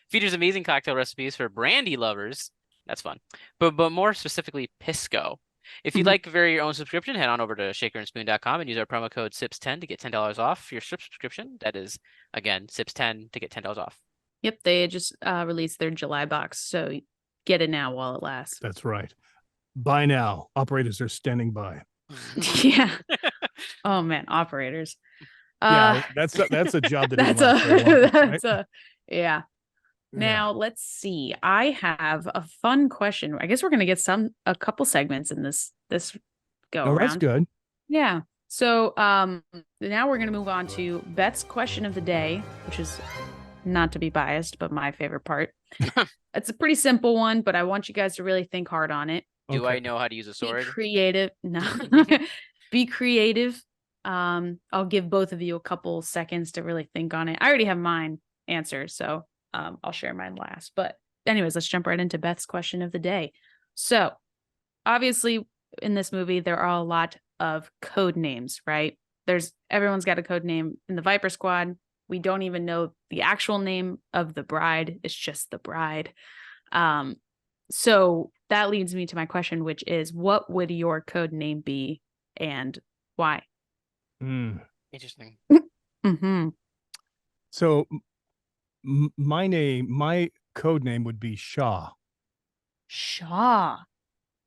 Speaker 3: Features amazing cocktail recipes for brandy lovers. That's fun. But more specifically, Pisco. If you'd like your own subscription, head on over to shakerandspoon.com and use our promo code SIPS10 to get $10 off your subscription. That is, again, SIPS10 to get $10 off.
Speaker 1: Yep, they just released their July box, so get it now while it lasts.
Speaker 2: That's right. Buy now. Operators are standing by.
Speaker 1: Yeah. Oh man, operators.
Speaker 2: Yeah, that's a job that
Speaker 1: yeah. Now let's see. I have a fun question. I guess we're gonna get a couple segments in this go around.
Speaker 2: That's good.
Speaker 1: Yeah. So now we're gonna move on to Beth's question of the day, which is not to be biased, but my favorite part. It's a pretty simple one, but I want you guys to really think hard on it.
Speaker 3: Do I know how to use a sword?
Speaker 1: Be creative. No. Be creative. I'll give both of you a couple seconds to really think on it. I already have mine answered, so I'll share mine last. But anyways, let's jump right into Beth's question of the day. So obviously in this movie, there are a lot of code names, right? Everyone's got a code name in the Viper Squad. We don't even know the actual name of the bride. It's just the bride. So that leads me to my question, which is, what would your code name be and why?
Speaker 3: Interesting.
Speaker 1: Mm-hmm.
Speaker 2: So my code name would be Shaw.
Speaker 1: Shaw.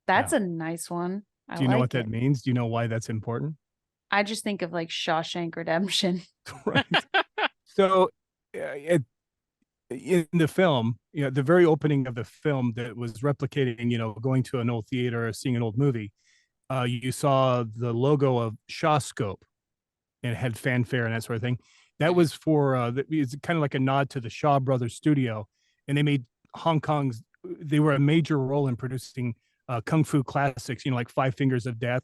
Speaker 1: That's a nice one.
Speaker 2: Do you know what that means? Do you know why that's important?
Speaker 1: I just think of like Shawshank Redemption.
Speaker 2: Right. So in the film, the very opening of the film that was replicating, going to an old theater or seeing an old movie, you saw the logo of Shaw Scope and it had fanfare and that sort of thing. That was it's kind of like a nod to the Shaw Brothers studio. And they made Hong Kong's, they were a major role in producing Kung Fu classics, like Five Fingers of Death.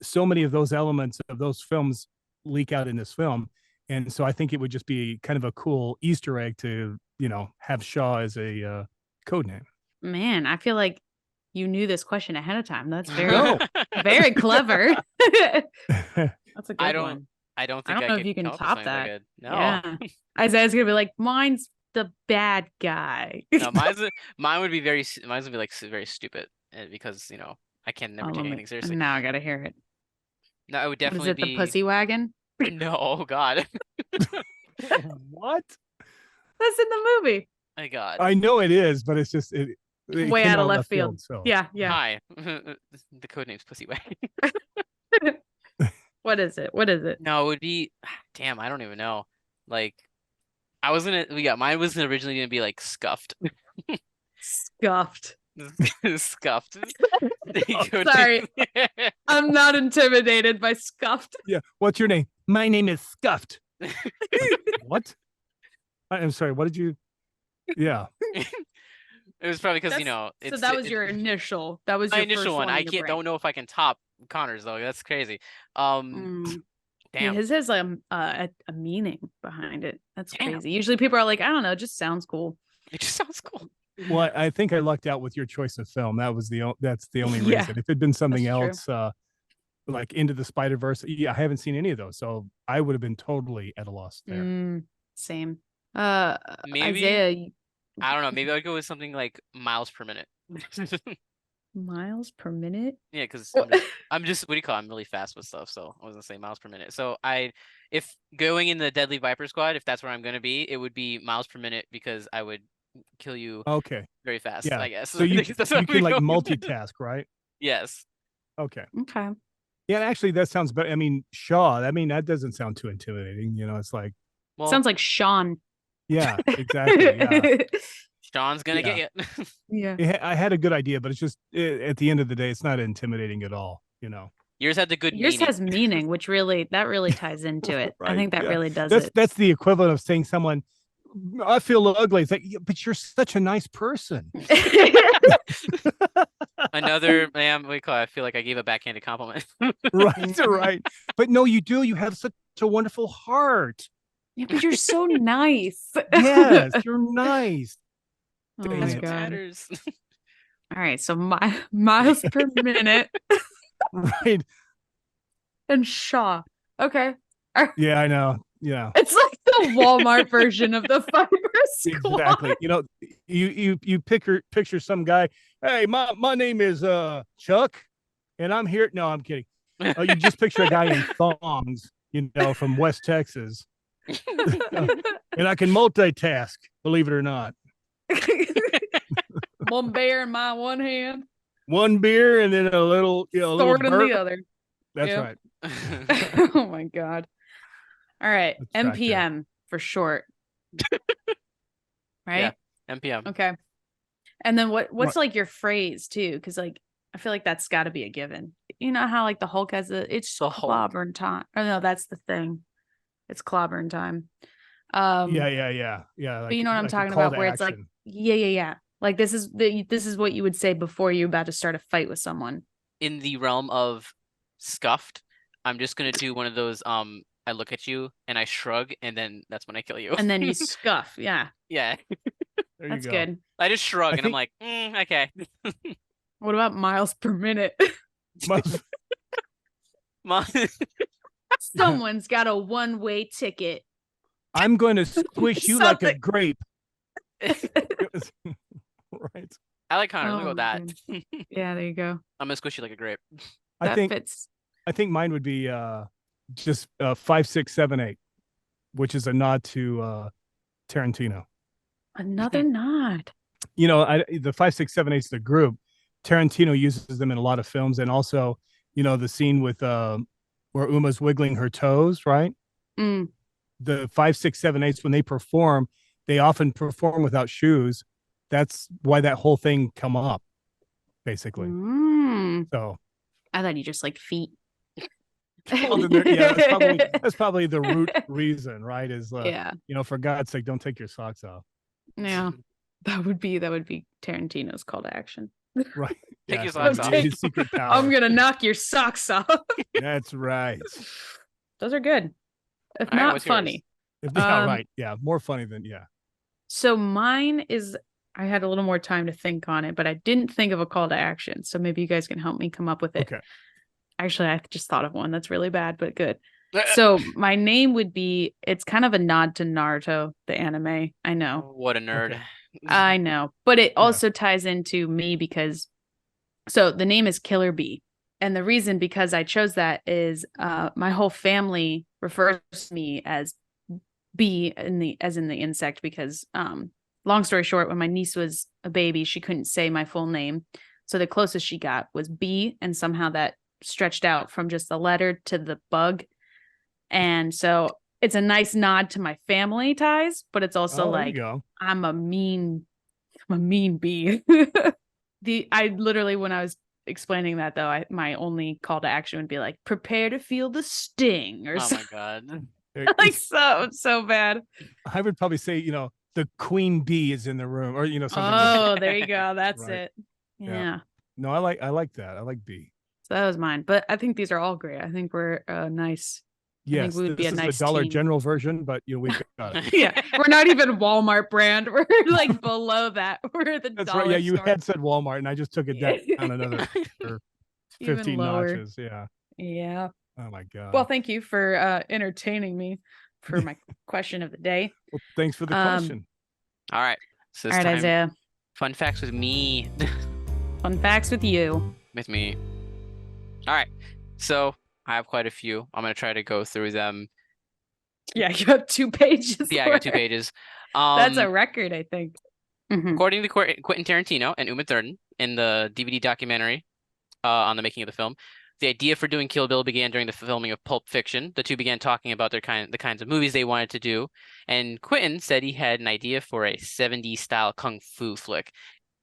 Speaker 2: So many of those elements of those films leak out in this film. And so I think it would just be kind of a cool Easter egg to, have Shaw as a code name.
Speaker 1: Man, I feel like you knew this question ahead of time. That's very clever. That's a good one.
Speaker 3: I don't think
Speaker 1: I don't know if you can top that.
Speaker 3: Good. No.
Speaker 1: Yeah. Isaiah's gonna be like, mine's the bad guy.
Speaker 3: No, mine would be very very stupid because I can never take anything seriously.
Speaker 1: Now I gotta hear it.
Speaker 3: No, it would definitely
Speaker 1: be the pussy wagon.
Speaker 3: No, oh God.
Speaker 2: What?
Speaker 1: That's in the movie.
Speaker 3: My God.
Speaker 2: I know it is, but it's just it
Speaker 1: way out of left field. So. Yeah.
Speaker 3: Hi. The code name's Pussy Wagon.
Speaker 1: What is it?
Speaker 3: No, it would be. Damn, I don't even know. Like, mine was originally gonna be like Scuffed.
Speaker 1: Scuffed.
Speaker 3: Scuffed.
Speaker 1: Sorry. I'm not intimidated by Scuffed.
Speaker 2: Yeah. What's your name? My name is Scuffed. What? I'm sorry. What did you? Yeah.
Speaker 3: It was probably because
Speaker 1: so that was your initial. That was
Speaker 3: my
Speaker 1: your
Speaker 3: initial
Speaker 1: first
Speaker 3: one. I don't know if I can top Connor's though. That's crazy. Damn.
Speaker 1: Yeah, his has a meaning behind it. That's crazy. Usually people are like, I don't know, it just sounds cool.
Speaker 3: It just sounds cool.
Speaker 2: Well, I think I lucked out with your choice of film. That's the only reason. If it'd been something else, like Into the Spider-Verse, I haven't seen any of those, so I would have been totally at a loss there.
Speaker 1: Same.
Speaker 3: Maybe
Speaker 1: Isaiah,
Speaker 3: I don't know. Maybe I'd go with something like miles per minute.
Speaker 1: Miles per minute?
Speaker 3: Yeah, because I'm just what do you call it? I'm really fast with stuff, so I was gonna say miles per minute. So if going in the Deadly Viper Squad, if that's where I'm gonna be, it would be miles per minute because I would kill you very fast, I guess.
Speaker 2: So you can like multitask, right?
Speaker 3: Yes.
Speaker 2: Okay.
Speaker 1: Yeah,
Speaker 2: actually that sounds better. I mean, Shaw, that doesn't sound too intimidating. It's like
Speaker 1: sounds like Sean.
Speaker 2: Yeah, exactly. Yeah.
Speaker 3: Sean's gonna get you.
Speaker 1: Yeah.
Speaker 2: I had a good idea, but it's just at the end of the day, it's not intimidating at all,
Speaker 3: Yours had the good
Speaker 1: Yours
Speaker 3: meaning.
Speaker 1: has meaning, which really ties into it.
Speaker 2: Right,
Speaker 1: I think that really does it.
Speaker 2: That's the equivalent of saying someone, I feel ugly. It's like, but you're such a nice person.
Speaker 3: Another I feel like I gave a backhanded compliment.
Speaker 2: Right. But no, you do. You have such a wonderful heart.
Speaker 1: Yeah, but you're so nice.
Speaker 2: Yes, you're nice.
Speaker 1: Oh my God.
Speaker 3: Matters.
Speaker 1: All right, so miles per minute.
Speaker 2: Right.
Speaker 1: And Shaw. Okay.
Speaker 2: Yeah, I know. Yeah.
Speaker 1: It's like the Walmart version of the Viper Squad.
Speaker 2: Exactly. You picture some guy. Hey, my name is Chuck, and I'm here. No, I'm kidding. You just picture a guy in thongs, from West Texas, and I can multitask. Believe it or not.
Speaker 1: One bear in my one hand.
Speaker 2: One beer and then a little,
Speaker 1: sword in the other.
Speaker 2: That's right.
Speaker 1: Oh my God. All right. MPM for short. Right?
Speaker 3: Yeah. MPM.
Speaker 1: Okay. And then what's like your phrase too? Because like I feel like that's got to be a given. You know how like the Hulk has it's
Speaker 3: The Hulk.
Speaker 1: clobbering time. Oh no, that's the thing. It's clobbering time.
Speaker 2: Yeah.
Speaker 1: But you know what I'm
Speaker 2: like a
Speaker 1: talking
Speaker 2: call
Speaker 1: about,
Speaker 2: to
Speaker 1: where it's like,
Speaker 2: action.
Speaker 1: yeah. Like this is what you would say before you're about to start a fight with someone.
Speaker 3: In the realm of scuffed, I'm just gonna do one of those. I look at you and I shrug, and then that's when I kill you.
Speaker 1: And then you scuff. Yeah,
Speaker 3: Yeah,
Speaker 2: There you
Speaker 1: that's
Speaker 2: go.
Speaker 1: good.
Speaker 3: I just shrug,
Speaker 2: I
Speaker 3: and I'm
Speaker 2: think-
Speaker 3: like, okay.
Speaker 1: What about miles per minute?
Speaker 2: Most-
Speaker 3: Mom,
Speaker 1: Someone's got a one-way ticket.
Speaker 2: I'm going to squish you like a
Speaker 1: Something.
Speaker 2: grape. Right.
Speaker 3: I like Connor. I'm gonna go
Speaker 1: Oh
Speaker 3: with
Speaker 1: my
Speaker 3: that.
Speaker 1: Yeah, there you go.
Speaker 3: I'm gonna squish you like a grape.
Speaker 2: I
Speaker 1: That
Speaker 2: think
Speaker 1: fits.
Speaker 2: I think mine would be just 5, 6, 7, 8, which is a nod to Tarantino.
Speaker 1: Another nod.
Speaker 2: You know, the 5, 6, 7, 8 is the group. Tarantino uses them in a lot of films, and also, you know, the scene with where Uma's wiggling her toes, right?
Speaker 1: Mm.
Speaker 2: The 5, 6, 7, 8s when they perform, they often perform without shoes. That's why that whole thing come up, basically.
Speaker 1: Mm.
Speaker 2: So,
Speaker 1: I thought you just like feet.
Speaker 2: well, then yeah, that's probably the root reason, right? Is
Speaker 1: Yeah.
Speaker 2: you know, for God's sake, don't take your socks off.
Speaker 1: Yeah. That would be Tarantino's call to action.
Speaker 2: Right.
Speaker 3: Take your
Speaker 2: so
Speaker 3: socks off.
Speaker 2: his secret power.
Speaker 1: I'm gonna knock your socks off.
Speaker 2: That's right.
Speaker 1: Those are good. If
Speaker 3: All right,
Speaker 1: not
Speaker 3: what's yours?
Speaker 1: funny.
Speaker 2: Yeah, right. Yeah, more funny than
Speaker 1: So mine is, I had a little more time to think on it, but I didn't think of a call to action. So maybe you guys can help me come up with it.
Speaker 2: Okay.
Speaker 1: Actually, I just thought of one that's really bad, but good. So my name would be, it's kind of a nod to Naruto, the anime. I know.
Speaker 3: What a nerd.
Speaker 2: Okay.
Speaker 1: I know. But it also ties into me because, so the name is Killer Bee. And the reason because I chose that is my whole family refers to me as bee as in the insect because long story short, when my niece was a baby, she couldn't say my full name. So the closest she got was bee, and somehow that stretched out from just the letter to the bug. And so it's a nice nod to my family ties, but it's also like I'm a mean bee. I literally, when I was explaining that though, my only call to action would be like, prepare to feel the sting or
Speaker 3: Oh my god.
Speaker 1: like so bad.
Speaker 2: I would probably say, you know, the queen bee is in the room, or you know, something.
Speaker 1: Oh, there you go. That's
Speaker 2: Right.
Speaker 1: it. Yeah.
Speaker 2: No, I like that. I like bee.
Speaker 1: So that was mine. But I think these are all great. I think we're nice.
Speaker 2: Yes,
Speaker 1: we would be
Speaker 2: this
Speaker 1: a
Speaker 2: is
Speaker 1: nice
Speaker 2: the Dollar
Speaker 1: team.
Speaker 2: General version, but you know, we've got it.
Speaker 1: Yeah. We're not even Walmart brand. We're like below that. We're the
Speaker 2: That's
Speaker 1: dollar
Speaker 2: right. Yeah, you
Speaker 1: store.
Speaker 2: had said Walmart, and I just took it down another
Speaker 1: Even
Speaker 2: 15
Speaker 1: lower.
Speaker 2: notches. Yeah.
Speaker 1: Yeah.
Speaker 2: Oh my god.
Speaker 1: Well, thank you for entertaining me for my question of the day.
Speaker 2: Well, thanks for the question.
Speaker 3: All right. So
Speaker 1: All
Speaker 3: it's
Speaker 1: right,
Speaker 3: time.
Speaker 1: Isaiah.
Speaker 3: Fun facts with me.
Speaker 1: Fun facts with you.
Speaker 3: With me. All right. So I have quite a few. I'm gonna try to go through them.
Speaker 1: Yeah, you have 2 pages.
Speaker 3: Yeah, I got 2 pages.
Speaker 1: That's a record, I think.
Speaker 3: According to Quentin Tarantino and Uma Thurman in the DVD documentary on the making of the film, the idea for doing Kill Bill began during the filming of Pulp Fiction. The two began talking about the kinds of movies they wanted to do, and Quentin said he had an idea for a 70s style kung fu flick.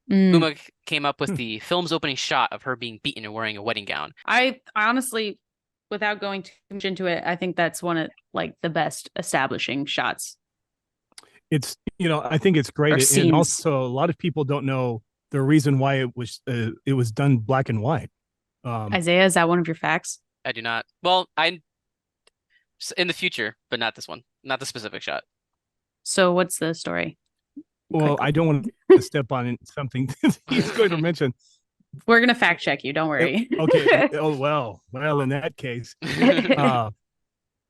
Speaker 3: Uma came up with the film's opening shot of her being beaten and wearing a wedding gown.
Speaker 1: I honestly, without going too much into it, I think that's one of like the best establishing shots.
Speaker 2: It's, you know, I think it's great, and also a lot of people don't know the reason why it was done black and white.
Speaker 1: Isaiah, is that one of your facts?
Speaker 3: I do not. Well, in the future, but not this one, not the specific shot.
Speaker 1: So what's the story?
Speaker 2: Well, I don't want to step on something he's going to mention.
Speaker 1: We're gonna fact check you. Don't worry.
Speaker 2: Okay. Oh well. In that case,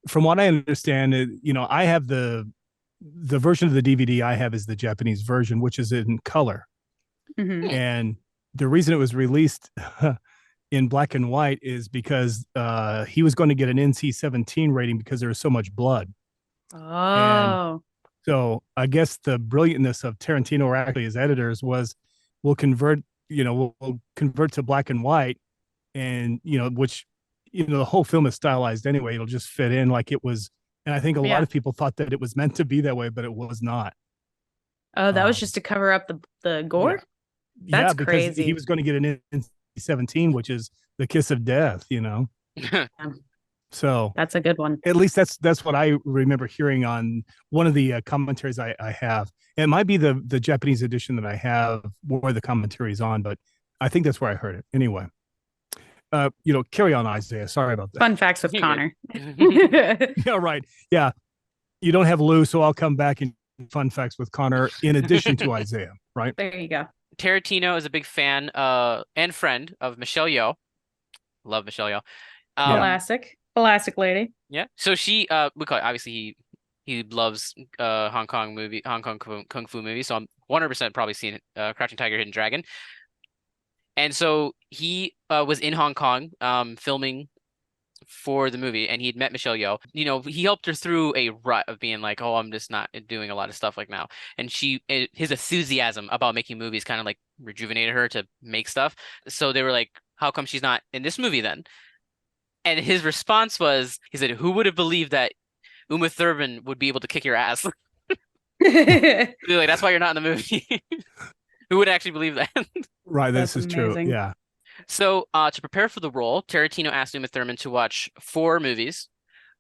Speaker 2: from what I understand, you know, I have the version of the DVD I have is the Japanese version, which is in color, and the reason it was released in black and white is because he was going to get an NC-17 rating because there was so much blood.
Speaker 1: Oh.
Speaker 2: And so I guess the brilliantness of Tarantino, or actually his editors, was we'll convert to black and white, and you know, which, you know, the whole film is stylized anyway. It'll just fit in like it was. And I think a lot of people thought that it was meant to be that way, but it was not.
Speaker 1: Oh, that was just to cover up the gore?
Speaker 2: Yeah,
Speaker 1: That's
Speaker 2: because
Speaker 1: crazy.
Speaker 2: he was going to get an 2017, which is The Kiss of Death, So
Speaker 1: That's a good one.
Speaker 2: at least that's what I remember hearing on one of the commentaries I have. It might be the Japanese edition that I have where the commentary is on, but I think that's where I heard it. Anyway, carry on, Isaiah. Sorry about that.
Speaker 1: Fun facts with
Speaker 3: You're
Speaker 1: Connor.
Speaker 2: Yeah, right. Yeah, you don't have Lou, so I'll come back and fun facts with Connor in addition to Isaiah. Right.
Speaker 1: There you go.
Speaker 3: Tarantino is a big fan and friend of Michelle Yeoh. Love Michelle Yeoh.
Speaker 1: Classic lady.
Speaker 3: Yeah. So she obviously he loves Hong Kong kung fu movies. So I'm 100% probably seen Crouching Tiger, Hidden Dragon. And so he was in Hong Kong filming for the movie, and he'd met Michelle Yeoh. He helped her through a rut of being like, oh, I'm just not doing a lot of stuff like now. And his enthusiasm about making movies kind of like rejuvenated her to make stuff. So they were like, how come she's not in this movie then? And his response was, he said, who would have believed that Uma Thurman would be able to kick your ass? Like, that's why you're not in the movie. Who would actually believe that?
Speaker 2: Right, this is true. Yeah.
Speaker 3: So to prepare for the role, Tarantino asked Uma Thurman to watch 4 movies.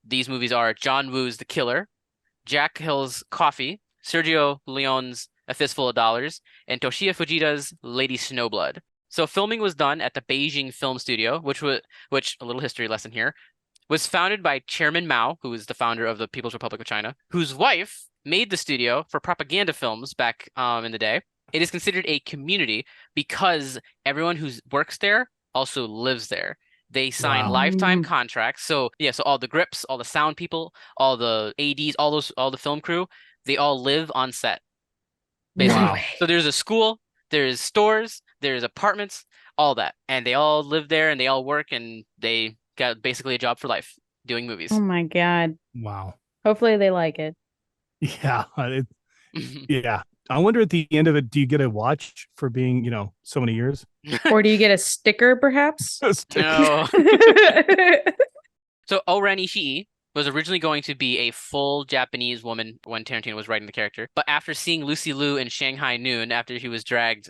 Speaker 3: These movies are John Woo's The Killer, Jack Hill's Coffee, Sergio Leone's A Fistful of Dollars, and Toshiya Fujita's Lady Snowblood. So filming was done at the Beijing Film Studio, which a little history lesson here, was founded by Chairman Mao, who is the founder of the People's Republic of China, whose wife made the studio for propaganda films back in the day. It is considered a community because everyone who works there also lives there. They sign lifetime contracts. So all the grips, all the sound people, all the ADs, all the film crew, they all live on set. Basically. Wow. So there's a school, there's stores, there's apartments, all that. And they all live there and they all work and they got basically a job for life doing movies.
Speaker 1: Oh my God.
Speaker 2: Wow.
Speaker 1: Hopefully they like it.
Speaker 2: Yeah. Yeah. I wonder at the end of it, do you get a watch for being, so many years?
Speaker 1: Or do you get a sticker, perhaps?
Speaker 3: No. So O-Ren Ishii was originally going to be a full Japanese woman when Tarantino was writing the character. But after seeing Lucy Liu in Shanghai Noon, after he was dragged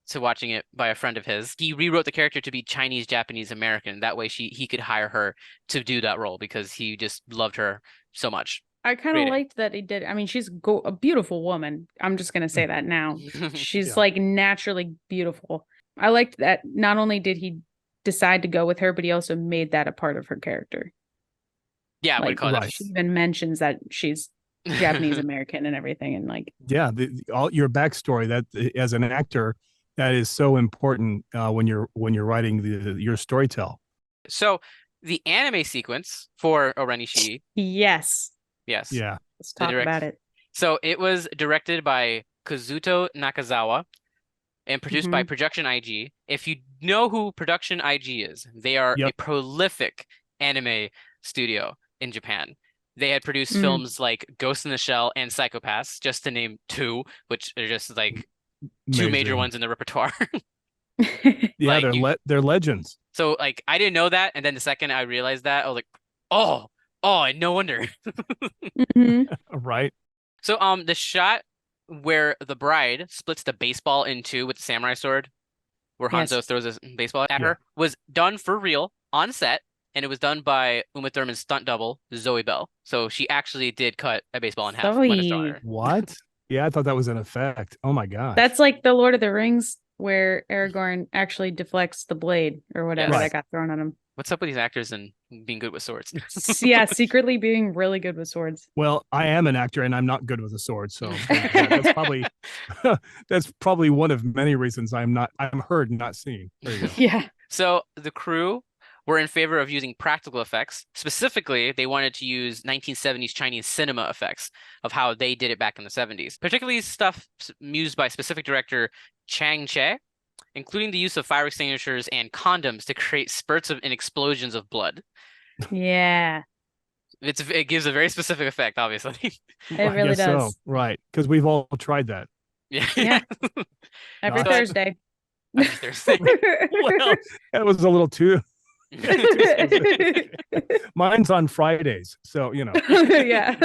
Speaker 3: to watching it by a friend of his, he rewrote the character to be Chinese, Japanese, American. That way he could hire her to do that role because he just loved her so much.
Speaker 1: I kind of liked that he did. I mean, she's a beautiful woman. I'm just going to say that now. She's like naturally beautiful. I liked that not only did he decide to go with her, but he also made that a part of her character.
Speaker 3: Yeah,
Speaker 1: like, she even mentions that she's Japanese American and everything. And like,
Speaker 2: yeah, all your backstory that as an actor, that is so important when you're writing your storytell.
Speaker 3: So the anime sequence for O-Ren Ishii.
Speaker 1: Yes.
Speaker 3: Yes.
Speaker 2: Yeah.
Speaker 1: Let's talk about it.
Speaker 3: So it was directed by Kazuto Nakazawa and produced by Production IG. If you know who Production IG is, they are a prolific anime studio in Japan. They had produced films like Ghost in the Shell and Psychopaths, just to name 2, which are just like two major ones in the repertoire.
Speaker 2: Yeah, they're legends.
Speaker 3: So like I didn't know that, and then the second I realized that, I was like, oh, no wonder.
Speaker 2: Right.
Speaker 3: So the shot where the bride splits the baseball in 2 with the samurai sword, where Hanzo throws a baseball at her, was done for real on set, and it was done by Uma Thurman's stunt double, Zoe Bell. So she actually did cut a baseball in half when it's on her.
Speaker 2: What? Yeah, I thought that was an effect. Oh my god.
Speaker 1: That's like the Lord of the Rings where Aragorn actually deflects the blade or whatever that got thrown at him.
Speaker 3: What's up with these actors and being good with swords?
Speaker 1: Yeah, secretly being really good with swords.
Speaker 2: Well, I am an actor and I'm not good with a sword, so that's probably one of many reasons I'm heard, not seen. There you go.
Speaker 1: Yeah.
Speaker 3: So the crew were in favor of using practical effects. Specifically, they wanted to use 1970s Chinese cinema effects of how they did it back in the 70s, particularly stuff used by specific director Chang Che, including the use of fire extinguishers and condoms to create spurts and explosions of blood.
Speaker 1: Yeah.
Speaker 3: It gives a very specific effect, obviously.
Speaker 1: It really does.
Speaker 2: So. Right, because we've all tried that.
Speaker 1: Yeah. Every Thursday.
Speaker 3: Every Thursday.
Speaker 2: Well, that was a little too... Mine's on Fridays, so
Speaker 1: Yeah.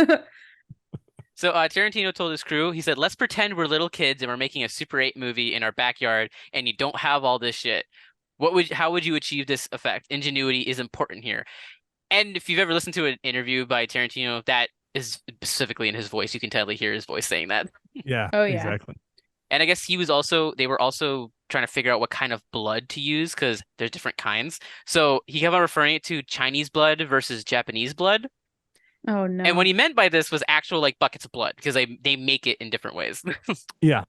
Speaker 3: So Tarantino told his crew, he said, let's pretend we're little kids and we're making a Super 8 movie in our backyard and you don't have all this shit. How would you achieve this effect? Ingenuity is important here. And if you've ever listened to an interview by Tarantino, that is specifically in his voice. You can totally hear his voice saying that.
Speaker 2: Yeah,
Speaker 1: Oh, yeah.
Speaker 2: exactly.
Speaker 3: And I guess they were also trying to figure out what kind of blood to use because there's different kinds. So he kept on referring it to Chinese blood versus Japanese blood.
Speaker 1: Oh, no.
Speaker 3: And what he meant by this was actual like buckets of blood because they make it in different ways.
Speaker 2: Yeah.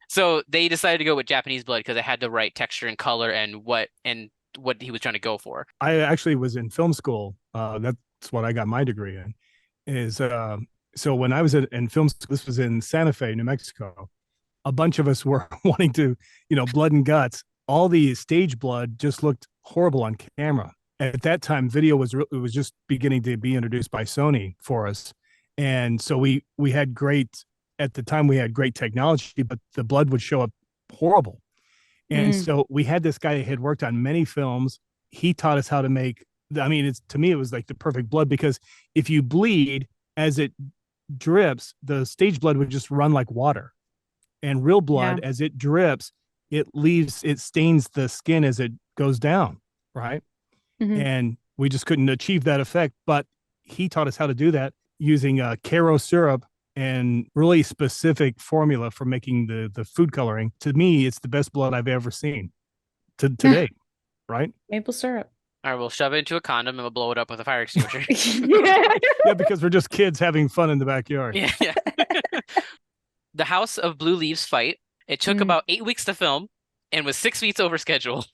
Speaker 3: So they decided to go with Japanese blood because it had the right texture and color and what he was trying to go for.
Speaker 2: I actually was in film school. That's what I got my degree in. So when I was in film school, this was in Santa Fe, New Mexico. A bunch of us were wanting to, blood and guts. All the stage blood just looked horrible on camera. At that time, video was just beginning to be introduced by Sony for us, and so we had great technology, but the blood would show up horrible. And so we had this guy that had worked on many films. He taught us how to make. I mean, to me, it was like the perfect blood because if you bleed as it drips, the stage blood would just run like water. And real blood, as it drips, it stains the skin as it goes down, right? Mm-hmm. And we just couldn't achieve that effect. But he taught us how to do that using Caro syrup and really specific formula for making the food coloring. To me, it's the best blood I've ever seen today, right?
Speaker 1: Maple syrup.
Speaker 3: All right, we'll shove it into a condom and we'll blow it up with a fire extinguisher.
Speaker 2: Yeah, because we're just kids having fun in the backyard.
Speaker 3: Yeah. The House of Blue Leaves fight. It took about 8 weeks to film and was 6 weeks over schedule.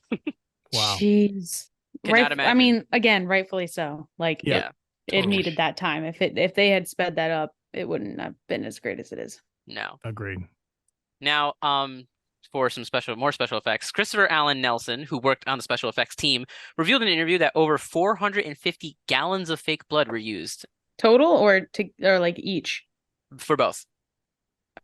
Speaker 2: Wow.
Speaker 1: Jeez.
Speaker 3: Imagine.
Speaker 1: I mean, again, rightfully so. Like,
Speaker 3: yeah,
Speaker 1: it needed that time. If they had sped that up, it wouldn't have been as great as it is.
Speaker 3: No.
Speaker 2: Agreed.
Speaker 3: Now, for some more special effects, Christopher Allen Nelson, who worked on the special effects team, revealed in an interview that over 450 gallons of fake blood were used.
Speaker 1: Total or like each?
Speaker 3: For both.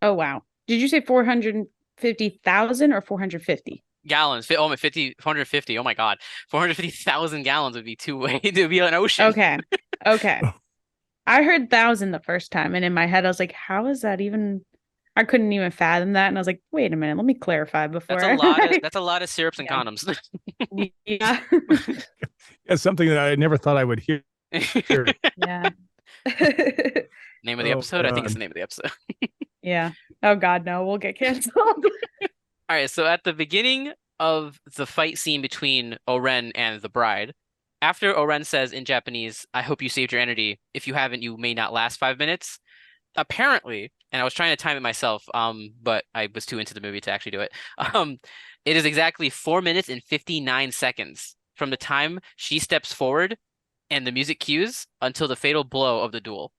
Speaker 1: Oh, wow. Did you say 450,000 or 450?
Speaker 3: Gallons. 450. Oh my God. 450,000 gallons would be it would be an ocean.
Speaker 1: Okay. I heard 1,000 the first time, and in my head I was like, how is that even? I couldn't even fathom that, and I was like, wait a minute, let me clarify before.
Speaker 3: That's a lot of syrups and condoms.
Speaker 1: Yeah.
Speaker 2: Yeah, something that I never thought I would hear.
Speaker 1: Yeah.
Speaker 3: Name of the episode? I think it's the name of the episode.
Speaker 1: Yeah. Oh God, no, we'll get canceled.
Speaker 3: All right, so at the beginning of the fight scene between Oren and the bride, after Oren says in Japanese, "I hope you saved your energy. If you haven't, you may not last 5 minutes." Apparently, and I was trying to time it myself, but I was too into the movie to actually do it. It is exactly 4 minutes and 59 seconds from the time she steps forward and the music cues until the fatal blow of the duel.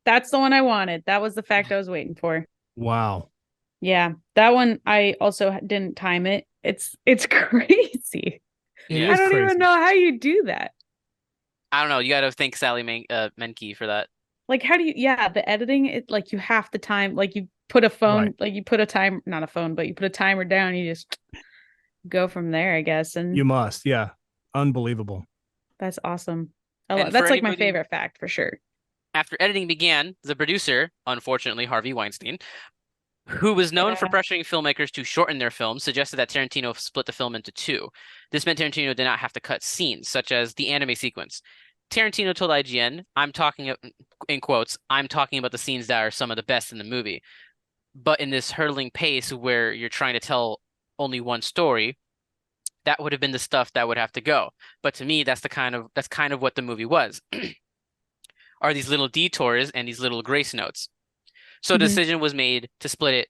Speaker 1: That's the one I wanted. That was the fact I was waiting for.
Speaker 2: Wow.
Speaker 1: Yeah, that one I also didn't time it. It's crazy.
Speaker 3: Yeah.
Speaker 1: I don't even know how you do that.
Speaker 3: I don't know. You got to thank Sally Menke for that.
Speaker 1: Like, how do you? Yeah, the editing. It like you have to time. Like you put a phone. Right. Like you put a time. Not a phone, but you put a timer down. You just go from there, I guess. And
Speaker 2: you must. Yeah, unbelievable.
Speaker 1: That's awesome. That's like my favorite fact for sure.
Speaker 3: After editing began, the producer, unfortunately Harvey Weinstein, who was known for pressuring filmmakers to shorten their films, suggested that Tarantino split the film into two. This meant Tarantino did not have to cut scenes, such as the anime sequence. Tarantino told IGN, I'm talking about the scenes that are some of the best in the movie. But in this hurtling pace where you're trying to tell only one story, that would have been the stuff that would have to go. But to me, that's kind of what the movie was. Are these little detours and these little grace notes. So the decision was made to split it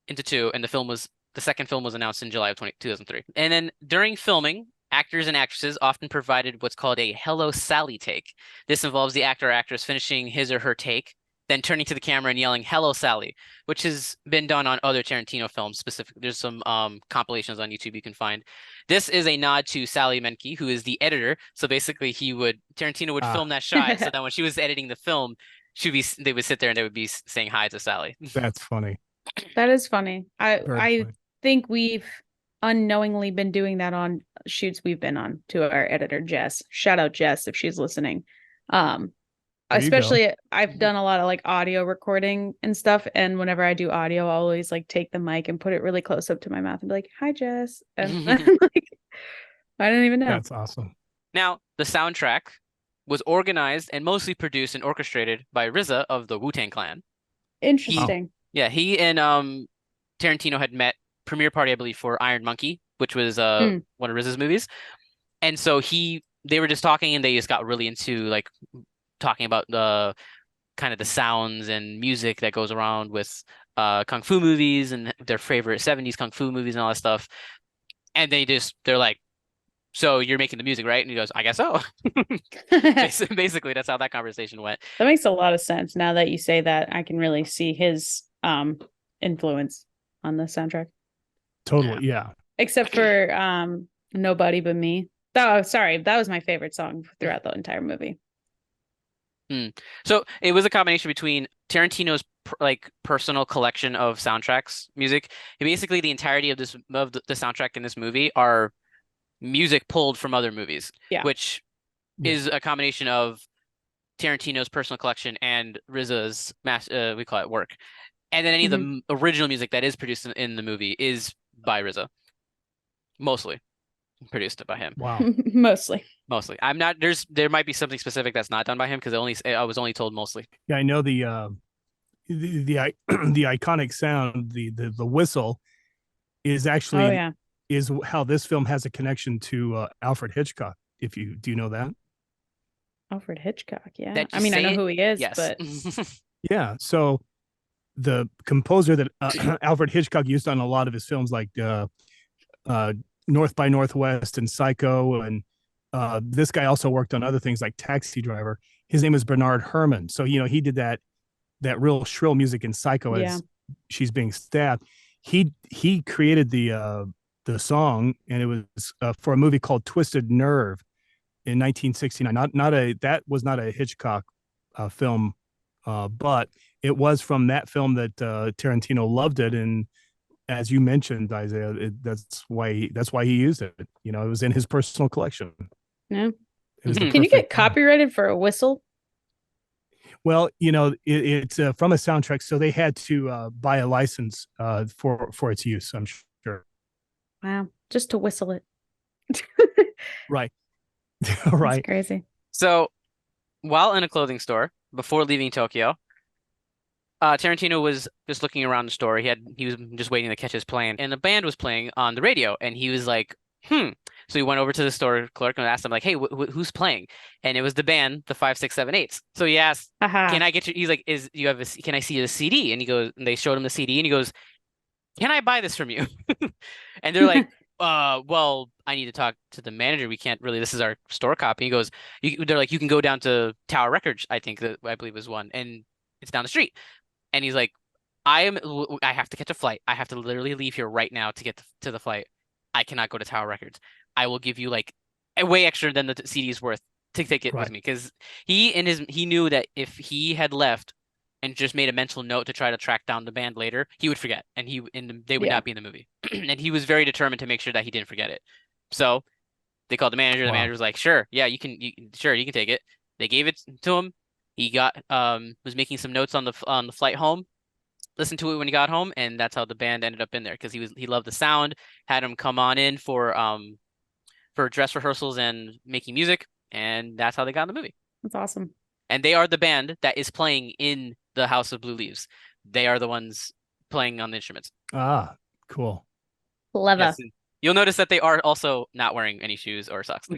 Speaker 3: into two, and the second film was announced in July of 2003. And then during filming, actors and actresses often provided what's called a Hello Sally take. This involves the actor or actress finishing his or her take, then turning to the camera and yelling, "Hello, Sally," which has been done on other Tarantino films. Specifically, there's some compilations on YouTube you can find. This is a nod to Sally Menke, who is the editor. So basically, Tarantino would film that shot, so that when she was editing the film, they would sit there and they would be saying hi to Sally.
Speaker 2: That's funny.
Speaker 1: That is funny. I think we've unknowingly been doing that on shoots we've been on to our editor Jess. Shout out Jess if she's listening. Especially I've done a lot of like audio recording and stuff, and whenever I do audio, I'll always like take the mic and put it really close up to my mouth and be like, "Hi, Jess," and I didn't even know.
Speaker 2: That's awesome.
Speaker 3: Now, the soundtrack was organized and mostly produced and orchestrated by RZA of the Wu-Tang Clan.
Speaker 1: Interesting.
Speaker 3: He and Tarantino had met premiere party, I believe, for Iron Monkey, which was one of RZA's movies. And so they were just talking, and they just got really into like talking about the kind of the sounds and music that goes around with kung fu movies and their favorite 70s kung fu movies and all that stuff. And they're like, so you're making the music, right? And he goes, I guess so. Basically, that's how that conversation went.
Speaker 1: That makes a lot of sense. Now that you say that, I can really see his influence on the soundtrack.
Speaker 2: Totally, yeah.
Speaker 1: Except for Nobody But Me. Oh, sorry, that was my favorite song throughout the entire movie.
Speaker 3: So it was a combination between Tarantino's personal collection of soundtracks, music. And basically, the entirety of the soundtrack in this movie are music pulled from other movies, which is a combination of Tarantino's personal collection and RZA's we call it work. And then any of the original music that is produced in the movie is by RZA, mostly produced by him.
Speaker 2: Wow.
Speaker 1: Mostly.
Speaker 3: I'm not. There might be something specific that's not done by him because I was only told mostly.
Speaker 2: Yeah, I know the iconic sound, the whistle, is actually is how this film has a connection to Alfred Hitchcock. Do you know that?
Speaker 1: Alfred Hitchcock, yeah. I mean, I know who he is,
Speaker 3: yes.
Speaker 1: but
Speaker 2: yeah. So the composer that Alfred Hitchcock used on a lot of his films, like North by Northwest and Psycho, and this guy also worked on other things like Taxi Driver. His name is Bernard Herrmann. So he did that real shrill music in Psycho as she's being stabbed. He created the song, and it was for a movie called Twisted Nerve in 1969. That was not a Hitchcock film, but it was from that film that Tarantino loved it, and as you mentioned, Isaiah, that's why he used it. It was in his personal collection.
Speaker 1: Yeah. Can you get copyrighted for a whistle?
Speaker 2: Well, it's from a soundtrack, so they had to buy a license for its use, I'm sure.
Speaker 1: Wow, just to whistle it.
Speaker 2: Right. Right.
Speaker 1: That's crazy.
Speaker 3: So, while in a clothing store before leaving Tokyo, Tarantino was just looking around the store. He was just waiting to catch his plane, and the band was playing on the radio, and he was like, So he went over to the store clerk and asked him, like, hey, who's playing? And it was the band, the 5, 6, 7, 8s. So he asked, can I get you? He's like, can I see the CD? And he goes, and they showed him the CD, and he goes, can I buy this from you? And they're like, well, I need to talk to the manager. We can't really, this is our store copy. He goes, they're like, you can go down to Tower Records, I believe was one, and it's down the street. And he's like, I have to catch a flight. I have to literally leave here right now to get to the flight. I cannot go to Tower Records. I will give you like a way extra than the CD is worth to take it with me, because he knew that if he had left and just made a mental note to try to track down the band later, he would forget, and they would not be in the movie. And he was very determined to make sure that he didn't forget it. So they called the manager. The manager was like, "Sure, yeah, you can take it." They gave it to him. He was making some notes on the flight home. Listened to it when he got home, and that's how the band ended up in there, because he loved the sound. Had him come on in for dress rehearsals and making music, and that's how they got in the movie.
Speaker 1: That's awesome. And
Speaker 3: they are the band that is playing in the House of Blue Leaves. They are the ones playing on the instruments.
Speaker 2: Ah, cool.
Speaker 1: Clever. Yes,
Speaker 3: you'll notice that they are also not wearing any shoes or socks.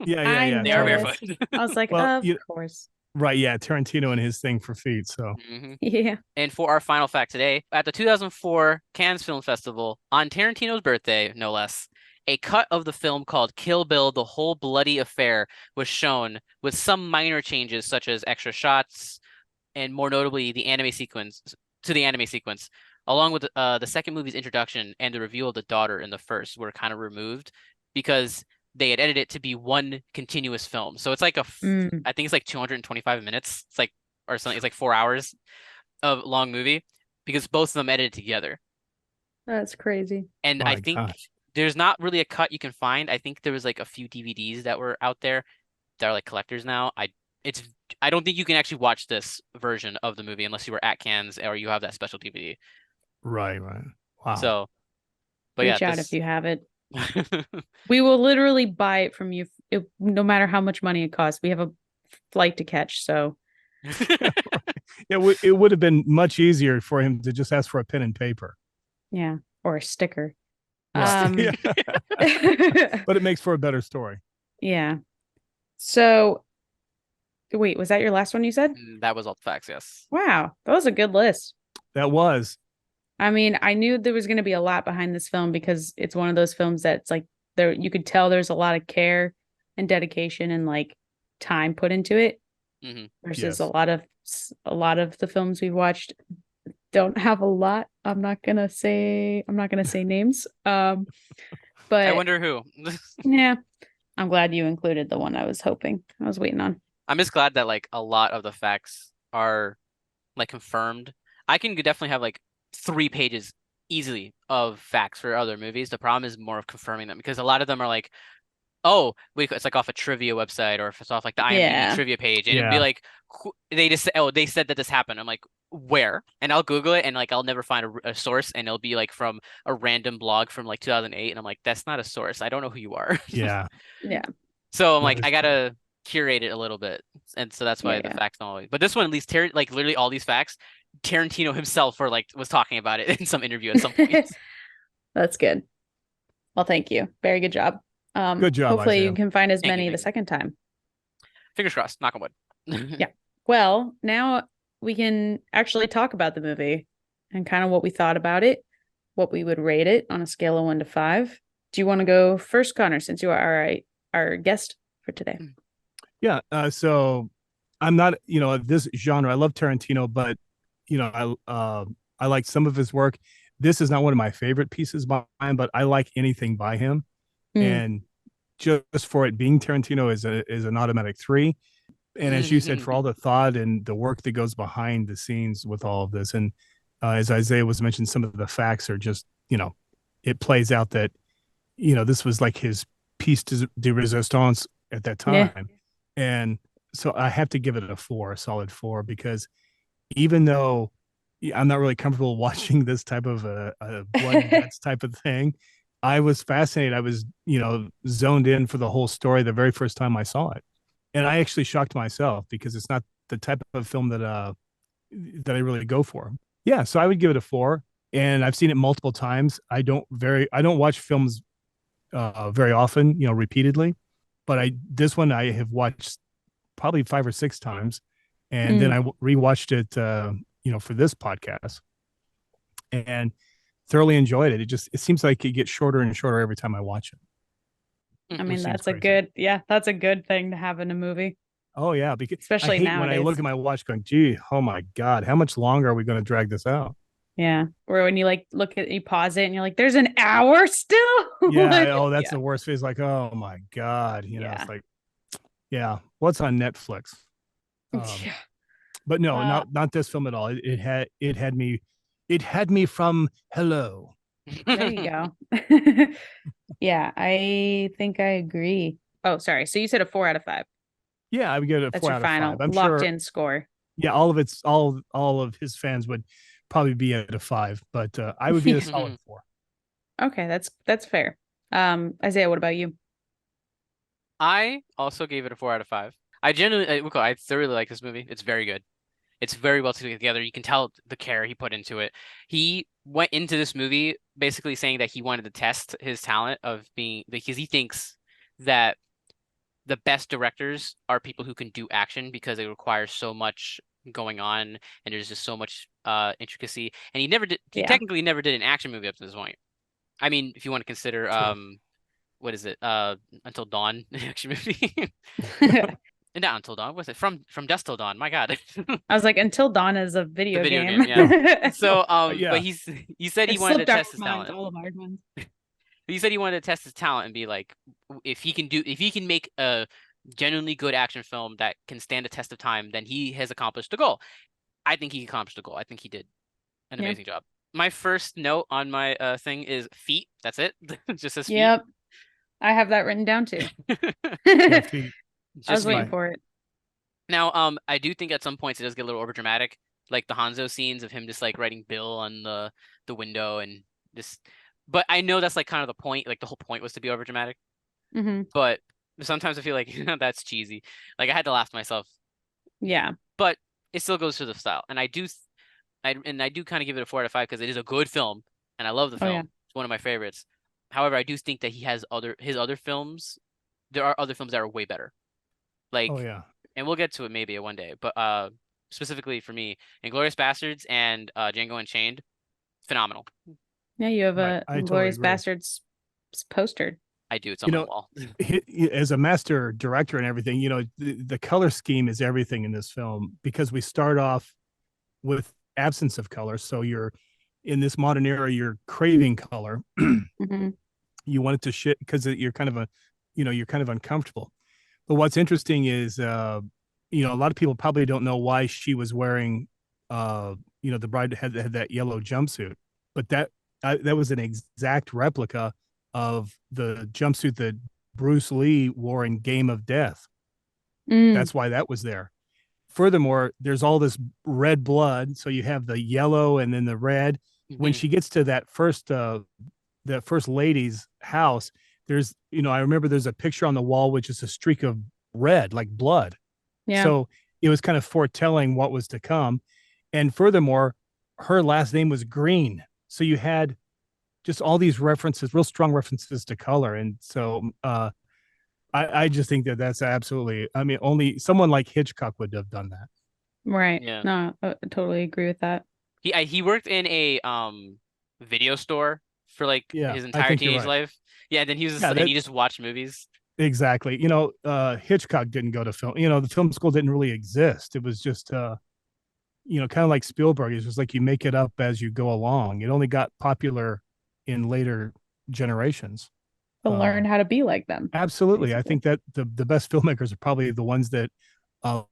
Speaker 2: Yeah.
Speaker 3: They are barefoot.
Speaker 1: I was like, of course.
Speaker 2: Right, yeah, Tarantino and his thing for feet, so.
Speaker 1: Yeah.
Speaker 3: And for our final fact today, at the 2004 Cannes Film Festival, on Tarantino's birthday, no less, a cut of the film called Kill Bill: The Whole Bloody Affair was shown, with some minor changes such as extra shots and, more notably, the anime sequence, along with the second movie's introduction and the reveal of the daughter in the first, were kind of removed because they had edited it to be one continuous film. So it's like I think it's like 225 minutes. It's like, or something. It's like 4 hours of long movie, because both of them edited together.
Speaker 1: That's crazy.
Speaker 3: And I think there's not really a cut you can find. I think there was like a few DVDs that were out there that are like collectors now. I don't think you can actually watch this version of the movie unless you were at Cannes or you have that special DVD.
Speaker 2: Right. Wow.
Speaker 3: So, but
Speaker 1: reach out if you have it. We will literally buy it from you no matter how much money it costs. We have a flight to catch, so
Speaker 2: It would have been much easier for him to just ask for a pen and paper.
Speaker 1: yeah, or a sticker.
Speaker 2: Right.
Speaker 1: Um,
Speaker 2: Yeah. But it makes for a better story.
Speaker 1: yeah. So, wait, was that your last one you said?
Speaker 3: That was all the facts, yes.
Speaker 1: Wow, that was a good list.
Speaker 2: That was.
Speaker 1: I mean, I knew there was going to be a lot behind this film because it's one of those films that's like there you could tell there's a lot of care and dedication and like time put into it versus
Speaker 2: Yes.
Speaker 1: a lot of the films we've watched don't have a lot. I'm not gonna say names. But
Speaker 3: I wonder who.
Speaker 1: yeah, I'm glad you included the one I was waiting on.
Speaker 3: I'm just glad that like a lot of the facts are like confirmed. I can definitely have like 3 pages easily of facts for other movies. The problem is more of confirming them because a lot of them are like, oh, it's like off a trivia website or if it's off like the IMDb trivia page, and it'd be like they just they said that this happened. I'm like, where? And I'll Google it, and like I'll never find a source, and it'll be like from a random blog from like 2008, and I'm like, that's not a source. I don't know who you are.
Speaker 2: Yeah.
Speaker 1: Yeah.
Speaker 3: So I'm like, I gotta curate it a little bit, and so that's why the
Speaker 1: Yeah.
Speaker 3: facts don't always. But this one, at least, like literally all these facts, Tarantino himself was talking about it in some interview at some point.
Speaker 1: That's good. Well, thank you. Very good job.
Speaker 2: Good job,
Speaker 1: Hopefully
Speaker 2: Isaiah.
Speaker 1: you can find as
Speaker 3: Thank you,
Speaker 1: many
Speaker 3: thank
Speaker 1: the
Speaker 3: you.
Speaker 1: second time.
Speaker 3: Fingers crossed. Knock on wood.
Speaker 1: Yeah. Well, now we can actually talk about the movie and kind of what we thought about it, what we would rate it on a scale of 1 to 5. Do you want to go first, Connor, since you are our guest for today?
Speaker 2: Yeah. So I'm not, this genre. I love Tarantino, but I like some of his work. This is not one of my favorite pieces by him, but I like anything by him. And just for it being Tarantino is an automatic 3. And as you said, for all the thought and the work that goes behind the scenes with all of this, and as Isaiah was mentioned, some of the facts are just, it plays out that, this was like his piece de resistance at that time. Yeah. And so I have to give it a solid 4, because even though I'm not really comfortable watching this type of a blood and guts type of thing, I was fascinated. I was, zoned in for the whole story the very first time I saw it. And I actually shocked myself because it's not the type of film that I really go for. Yeah, so I would give it a 4, and I've seen it multiple times. I don't watch films very often, repeatedly, but this one I have watched probably 5 or 6 times, and then I rewatched it, for this podcast, and thoroughly enjoyed it. It seems like it gets shorter and shorter every time I watch it.
Speaker 1: I mean, that's a good thing to have in a movie.
Speaker 2: Oh yeah, because
Speaker 1: especially nowadays.
Speaker 2: When I look at my watch going, gee, oh my God, how much longer are we going to drag this out?
Speaker 1: Yeah. Or when you you pause it and you're like, there's an hour still.
Speaker 2: Yeah. That's the worst phase. Like, oh my God. It's like, yeah, what's on Netflix? But no, not this film at all. It had me from hello.
Speaker 1: There you go. Yeah, I think I agree. Oh, sorry. So you said a 4 out of 5.
Speaker 2: Yeah, I would give it a 4 out of 5.
Speaker 1: That's your final locked-in score.
Speaker 2: Yeah, all of his fans would probably be at a 5, but I would be a solid 4.
Speaker 1: Okay, that's fair. Isaiah, what about you?
Speaker 3: I also gave it a 4 out of 5. I thoroughly like this movie. It's very good. It's very well together. You can tell the care he put into it. He went into this movie basically saying that he wanted to test his talent of being, because he thinks that the best directors are people who can do action because it requires so much going on and there's just so much intricacy. And he technically never did an action movie up to this point. I mean, if you want to consider what is it? Until Dawn, action movie. Not Until Dawn. Was it From Dusk Till Dawn? My God.
Speaker 1: I was like, Until Dawn is a video game.
Speaker 3: Yeah. So but he said he wanted to test his talent.
Speaker 1: All the hard ones.
Speaker 3: He said he wanted to test his talent and be like, if he can make a genuinely good action film that can stand the test of time, then he has accomplished the goal. I think he accomplished the goal. I think he did an amazing job. My first note on my thing is feet. That's it. Just says feet.
Speaker 1: Yep. I have that written down too.
Speaker 2: Feet.
Speaker 1: I was waiting for it.
Speaker 3: Now, I do think at some points it does get a little over dramatic, like the Hanzo scenes of him just like writing Bill on the window and just. But I know that's like kind of the point. Like the whole point was to be overdramatic.
Speaker 1: Mm-hmm.
Speaker 3: But sometimes I feel like that's cheesy. Like I had to laugh to myself.
Speaker 1: Yeah.
Speaker 3: But it still goes to the style, and I do kind of give it a 4 out of 5 because it is a good film, and I love the
Speaker 1: Oh yeah.
Speaker 3: film. It's one of my favorites. However, I do think that he has his other films. There are other films that are way better.
Speaker 2: Oh
Speaker 3: Like,
Speaker 2: yeah.
Speaker 3: and we'll get to it maybe one day. But specifically for me, Inglourious Bastards and Django Unchained, phenomenal.
Speaker 1: Yeah, you have
Speaker 2: Right.
Speaker 1: a
Speaker 2: I totally
Speaker 1: Inglourious
Speaker 2: agree.
Speaker 1: Bastards poster.
Speaker 3: I do. It's on
Speaker 2: You
Speaker 3: my
Speaker 2: know,
Speaker 3: wall.
Speaker 2: as a master director and everything, the color scheme is everything in this film because we start off with absence of color. So you're in this modern era, you're craving color.
Speaker 1: Mm-hmm.
Speaker 2: You want it to shit because you're kind of you're kind of uncomfortable. But what's interesting is, a lot of people probably don't know why she was wearing, the bride had that yellow jumpsuit, but that was an exact replica of the jumpsuit that Bruce Lee wore in Game of Death.
Speaker 1: Mm.
Speaker 2: That's why that was there. Furthermore, there's all this red blood, so you have the yellow and then the red. When she gets to that first lady's house, there's, I remember there's a picture on the wall which is a streak of red, like blood.
Speaker 1: Yeah.
Speaker 2: So it was kind of foretelling what was to come. And furthermore, her last name was Green. So you had just all these references, real strong references to color. And so I just think that that's absolutely, I mean, only someone like Hitchcock would have done that.
Speaker 1: Right.
Speaker 3: Yeah.
Speaker 1: No, I totally agree with that.
Speaker 3: He worked in a video store for like
Speaker 2: Yeah,
Speaker 3: his
Speaker 2: I
Speaker 3: entire
Speaker 2: think you're
Speaker 3: teenage
Speaker 2: right.
Speaker 3: life. Yeah, and then
Speaker 2: Yeah,
Speaker 3: and he just watched movies.
Speaker 2: exactly. Hitchcock didn't go to film. The film school didn't really exist. It was just, kind of like Spielberg. It's just like you make it up as you go along. It only got popular in later generations.
Speaker 1: To learn how to be like them.
Speaker 2: Absolutely.
Speaker 1: Basically.
Speaker 2: I think that the best filmmakers are probably the ones that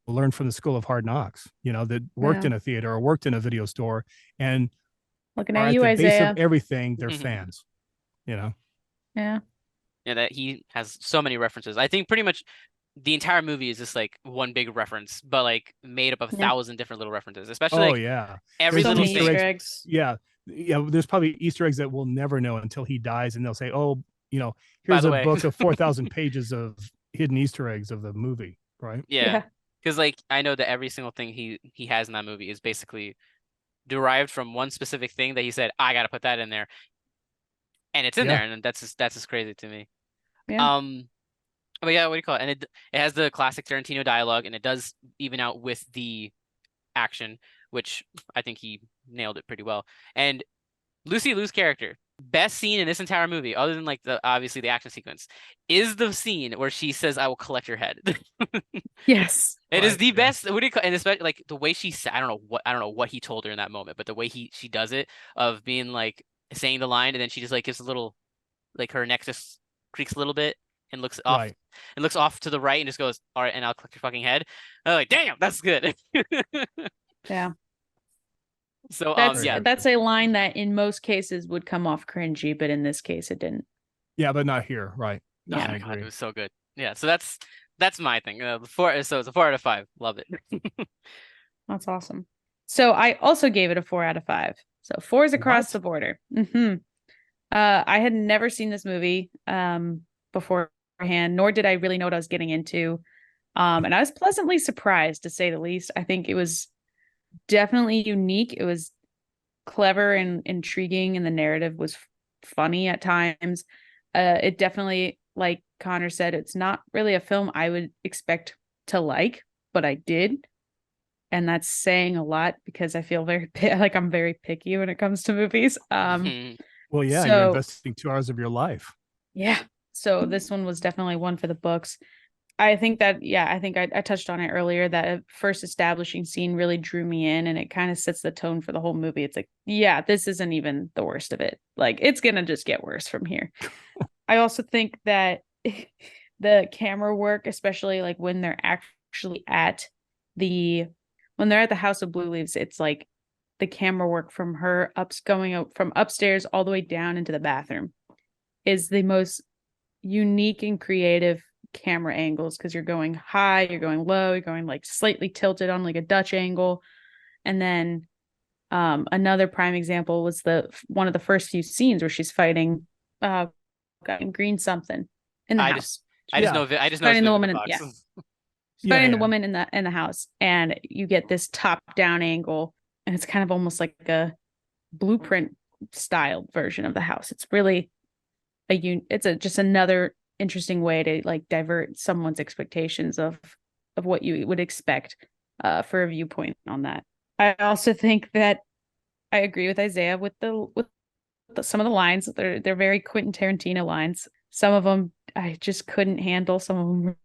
Speaker 2: learned from the school of hard knocks, that worked in a theater or worked in a video store and
Speaker 1: looking
Speaker 2: are
Speaker 1: at
Speaker 2: at
Speaker 1: you,
Speaker 2: the base of
Speaker 1: Isaiah.
Speaker 2: everything. They're fans,
Speaker 1: Yeah.
Speaker 3: Yeah, that he has so many references. I think pretty much the entire movie is just like one big reference, but like made up of 1,000 different little references, especially like
Speaker 2: yeah.
Speaker 3: every
Speaker 1: So
Speaker 3: little
Speaker 1: many
Speaker 3: thing.
Speaker 1: Easter eggs.
Speaker 2: Yeah. Yeah. There's probably Easter eggs that we'll never know until he dies. And they'll say, oh,
Speaker 3: By
Speaker 2: here's
Speaker 3: the
Speaker 2: a
Speaker 3: way.
Speaker 2: book of 4,000 pages of hidden Easter eggs of the movie. Right.
Speaker 3: Yeah. Because like I know that every single thing he has in that movie is basically derived from one specific thing that he said, I gotta put that in there. And it's in there, and that's just crazy to me.
Speaker 1: Yeah.
Speaker 3: But yeah, what do you call it? And it has the classic Tarantino dialogue, and it does even out with the action, which I think he nailed it pretty well. And Lucy Liu's character, best scene in this entire movie, other than like obviously the action sequence, is the scene where she says, "I will collect your head."
Speaker 1: Yes.
Speaker 3: It is the best. What do you call? And especially like the way she said, I don't know what he told her in that moment, but the way she does it of being like saying the line, and then she just like gives a little, like her neck just creaks a little bit and looks off
Speaker 2: Right.
Speaker 3: and looks off to the right and just goes, all right, and I'll collect your fucking head. I'm like, damn, that's good.
Speaker 1: Yeah.
Speaker 3: So
Speaker 1: yeah, that's a line that in most cases would come off cringy, but in this case it didn't.
Speaker 2: Yeah, but not here, right?
Speaker 3: Oh my God, it was so good. Yeah, so that's my thing. So it's a 4 out of 5. Love it.
Speaker 1: That's awesome. So I also gave it a 4 out of 5. So 4s across the border. I had never seen this movie beforehand, nor did I really know what I was getting into. And I was pleasantly surprised, to say the least. I think it was definitely unique. It was clever and intriguing, and the narrative was funny at times. It definitely, like Connor said, it's not really a film I would expect to like, but I did. And that's saying a lot because I feel like I'm very picky when it comes to movies.
Speaker 2: Well, yeah, you're investing 2 hours of your life.
Speaker 1: Yeah. So this one was definitely one for the books. I think that, I think I touched on it earlier, that first establishing scene really drew me in, and it kind of sets the tone for the whole movie. It's like, yeah, this isn't even the worst of it. Like, it's going to just get worse from here. I also think that the camera work, especially like when they're actually when they're at the House of Blue Leaves, it's like the camera work from her going from upstairs all the way down into the bathroom is the most unique and creative camera angles, because you're going high, you're going low, you're going like slightly tilted on like a Dutch angle, and then Another prime example was one of the first few scenes where she's fighting green something in the house.
Speaker 3: I just know it's
Speaker 1: fighting the woman
Speaker 3: Vivica Fox.
Speaker 1: the woman in the house, and you get this top down angle, and it's kind of almost like a blueprint styled version of the house. It's really just another interesting way to like divert someone's expectations of what you would expect for a viewpoint on that. I also think that I agree with Isaiah with some of the lines. They're very Quentin Tarantino lines. Some of them I just couldn't handle. Some of them were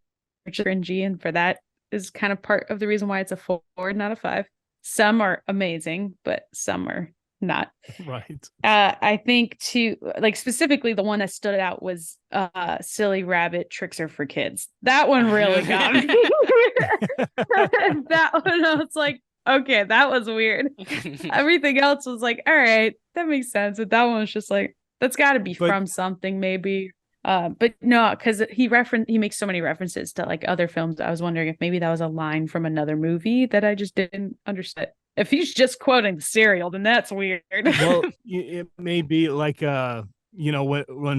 Speaker 1: cringy, and for that is kind of part of the reason why it's a 4, not a 5. Some are amazing, but some are not.
Speaker 2: Right.
Speaker 1: I think specifically the one that stood out was Silly Rabbit Tricks Her for Kids. That one really got me. That one I was like, okay, that was weird. Everything else was like, all right, that makes sense. But that one was just like, that's got to be from something maybe. But no, because he makes so many references to like other films. I was wondering if maybe that was a line from another movie that I just didn't understand. If he's just quoting the serial, then that's weird.
Speaker 2: Well, it may be like when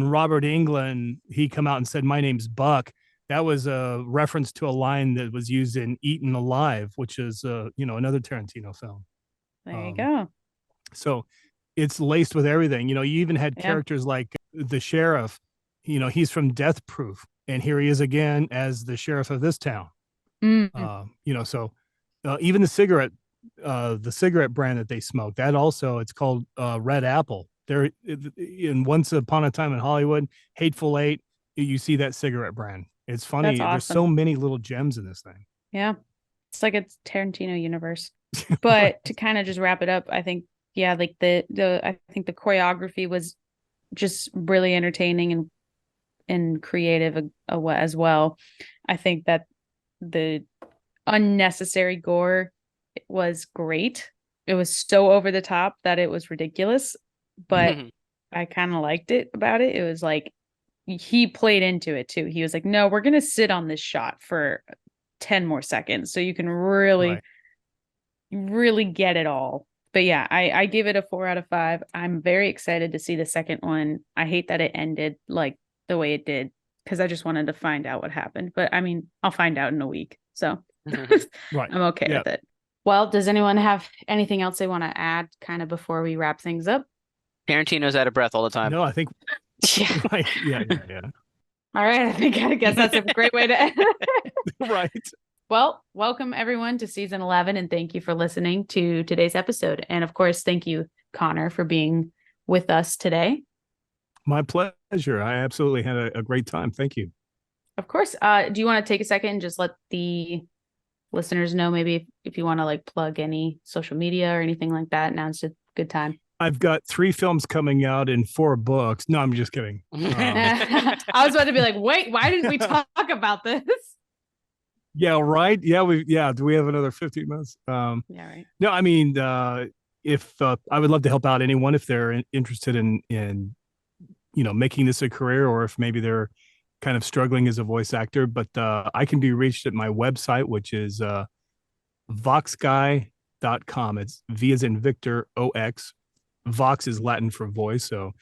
Speaker 2: Robert Englund he come out and said, "My name's Buck." That was a reference to a line that was used in Eaten Alive, which is another Tarantino film.
Speaker 1: There you go.
Speaker 2: So it's laced with everything. You even had characters like the sheriff. He's from Death Proof, and here he is again as the sheriff of this town.
Speaker 1: Mm-hmm.
Speaker 2: So even the cigarette brand that they smoke, that also it's called Red Apple. There in Once Upon a Time in Hollywood, Hateful Eight, you see that cigarette brand. It's funny.
Speaker 1: That's awesome.
Speaker 2: There's so many little gems in this thing.
Speaker 1: Yeah, it's like it's Tarantino universe. But to kind of just wrap it up, I think like I think the choreography was just really entertaining and creative as well. I think that the unnecessary gore was great. It was so over the top that it was ridiculous, but I kind of liked it about it. It was like he played into it too. He was like, no, we're gonna sit on this shot for 10 more seconds so you can really get it all. But yeah, I give it a 4 out of 5. I'm very excited to see the second one. I hate that it ended like the way it did because I just wanted to find out what happened. But I mean, I'll find out in a week. So I'm okay with it. Well, does anyone have anything else they want to add kind of before we wrap things up?
Speaker 3: Tarantino's out of breath all the time.
Speaker 2: No, I think.
Speaker 1: Yeah.
Speaker 2: Right. Yeah.
Speaker 1: All right. I guess that's a great way to end.
Speaker 2: Right.
Speaker 1: Well, welcome everyone to season 11, and thank you for listening to today's episode. And of course, thank you, Connor, for being with us today.
Speaker 2: My pleasure. I absolutely had a great time. Thank you.
Speaker 1: Of course. Do you want to take a second and just let the listeners know maybe if you want to like plug any social media or anything like that? Now's a good time.
Speaker 2: I've got 3 films coming out and 4 books. No, I'm just kidding.
Speaker 1: I was about to be like, wait, why didn't we talk about this?
Speaker 2: Yeah, right. Yeah, do we have another 15 minutes?
Speaker 1: Yeah, right.
Speaker 2: No, I mean, if I would love to help out anyone if they're interested in making this a career, or if maybe they're kind of struggling as a voice actor. But I can be reached at my website, which is voxguy.com. It's V as in Victor, OX. Vox is Latin for voice, so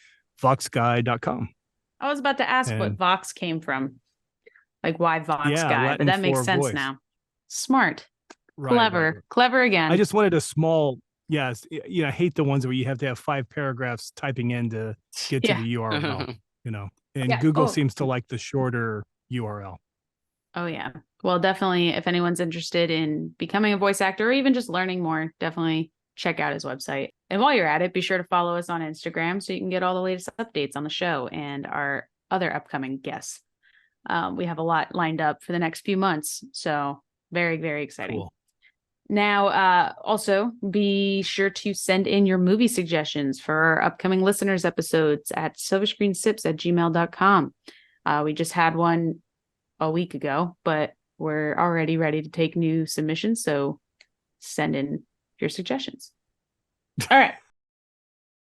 Speaker 2: voxguy.com.
Speaker 1: I was about to ask what Vox came from. Like why Vox Guy,
Speaker 2: Latin
Speaker 1: but that makes sense
Speaker 2: voice.
Speaker 1: Now. Smart,
Speaker 2: Right.
Speaker 1: Clever again.
Speaker 2: I just wanted a small, I hate the ones where you have to have 5 paragraphs typing in to get to the URL, and Google seems to like the shorter URL.
Speaker 1: Oh yeah. Well, definitely if anyone's interested in becoming a voice actor or even just learning more, definitely check out his website. And while you're at it, be sure to follow us on Instagram so you can get all the latest updates on the show and our other upcoming guests. We have a lot lined up for the next few months. So very, very exciting.
Speaker 2: Cool.
Speaker 1: Now, also be sure to send in your movie suggestions for our upcoming listeners episodes at silverscreensips@gmail.com. We just had one a week ago, but we're already ready to take new submissions. So send in your suggestions. All right.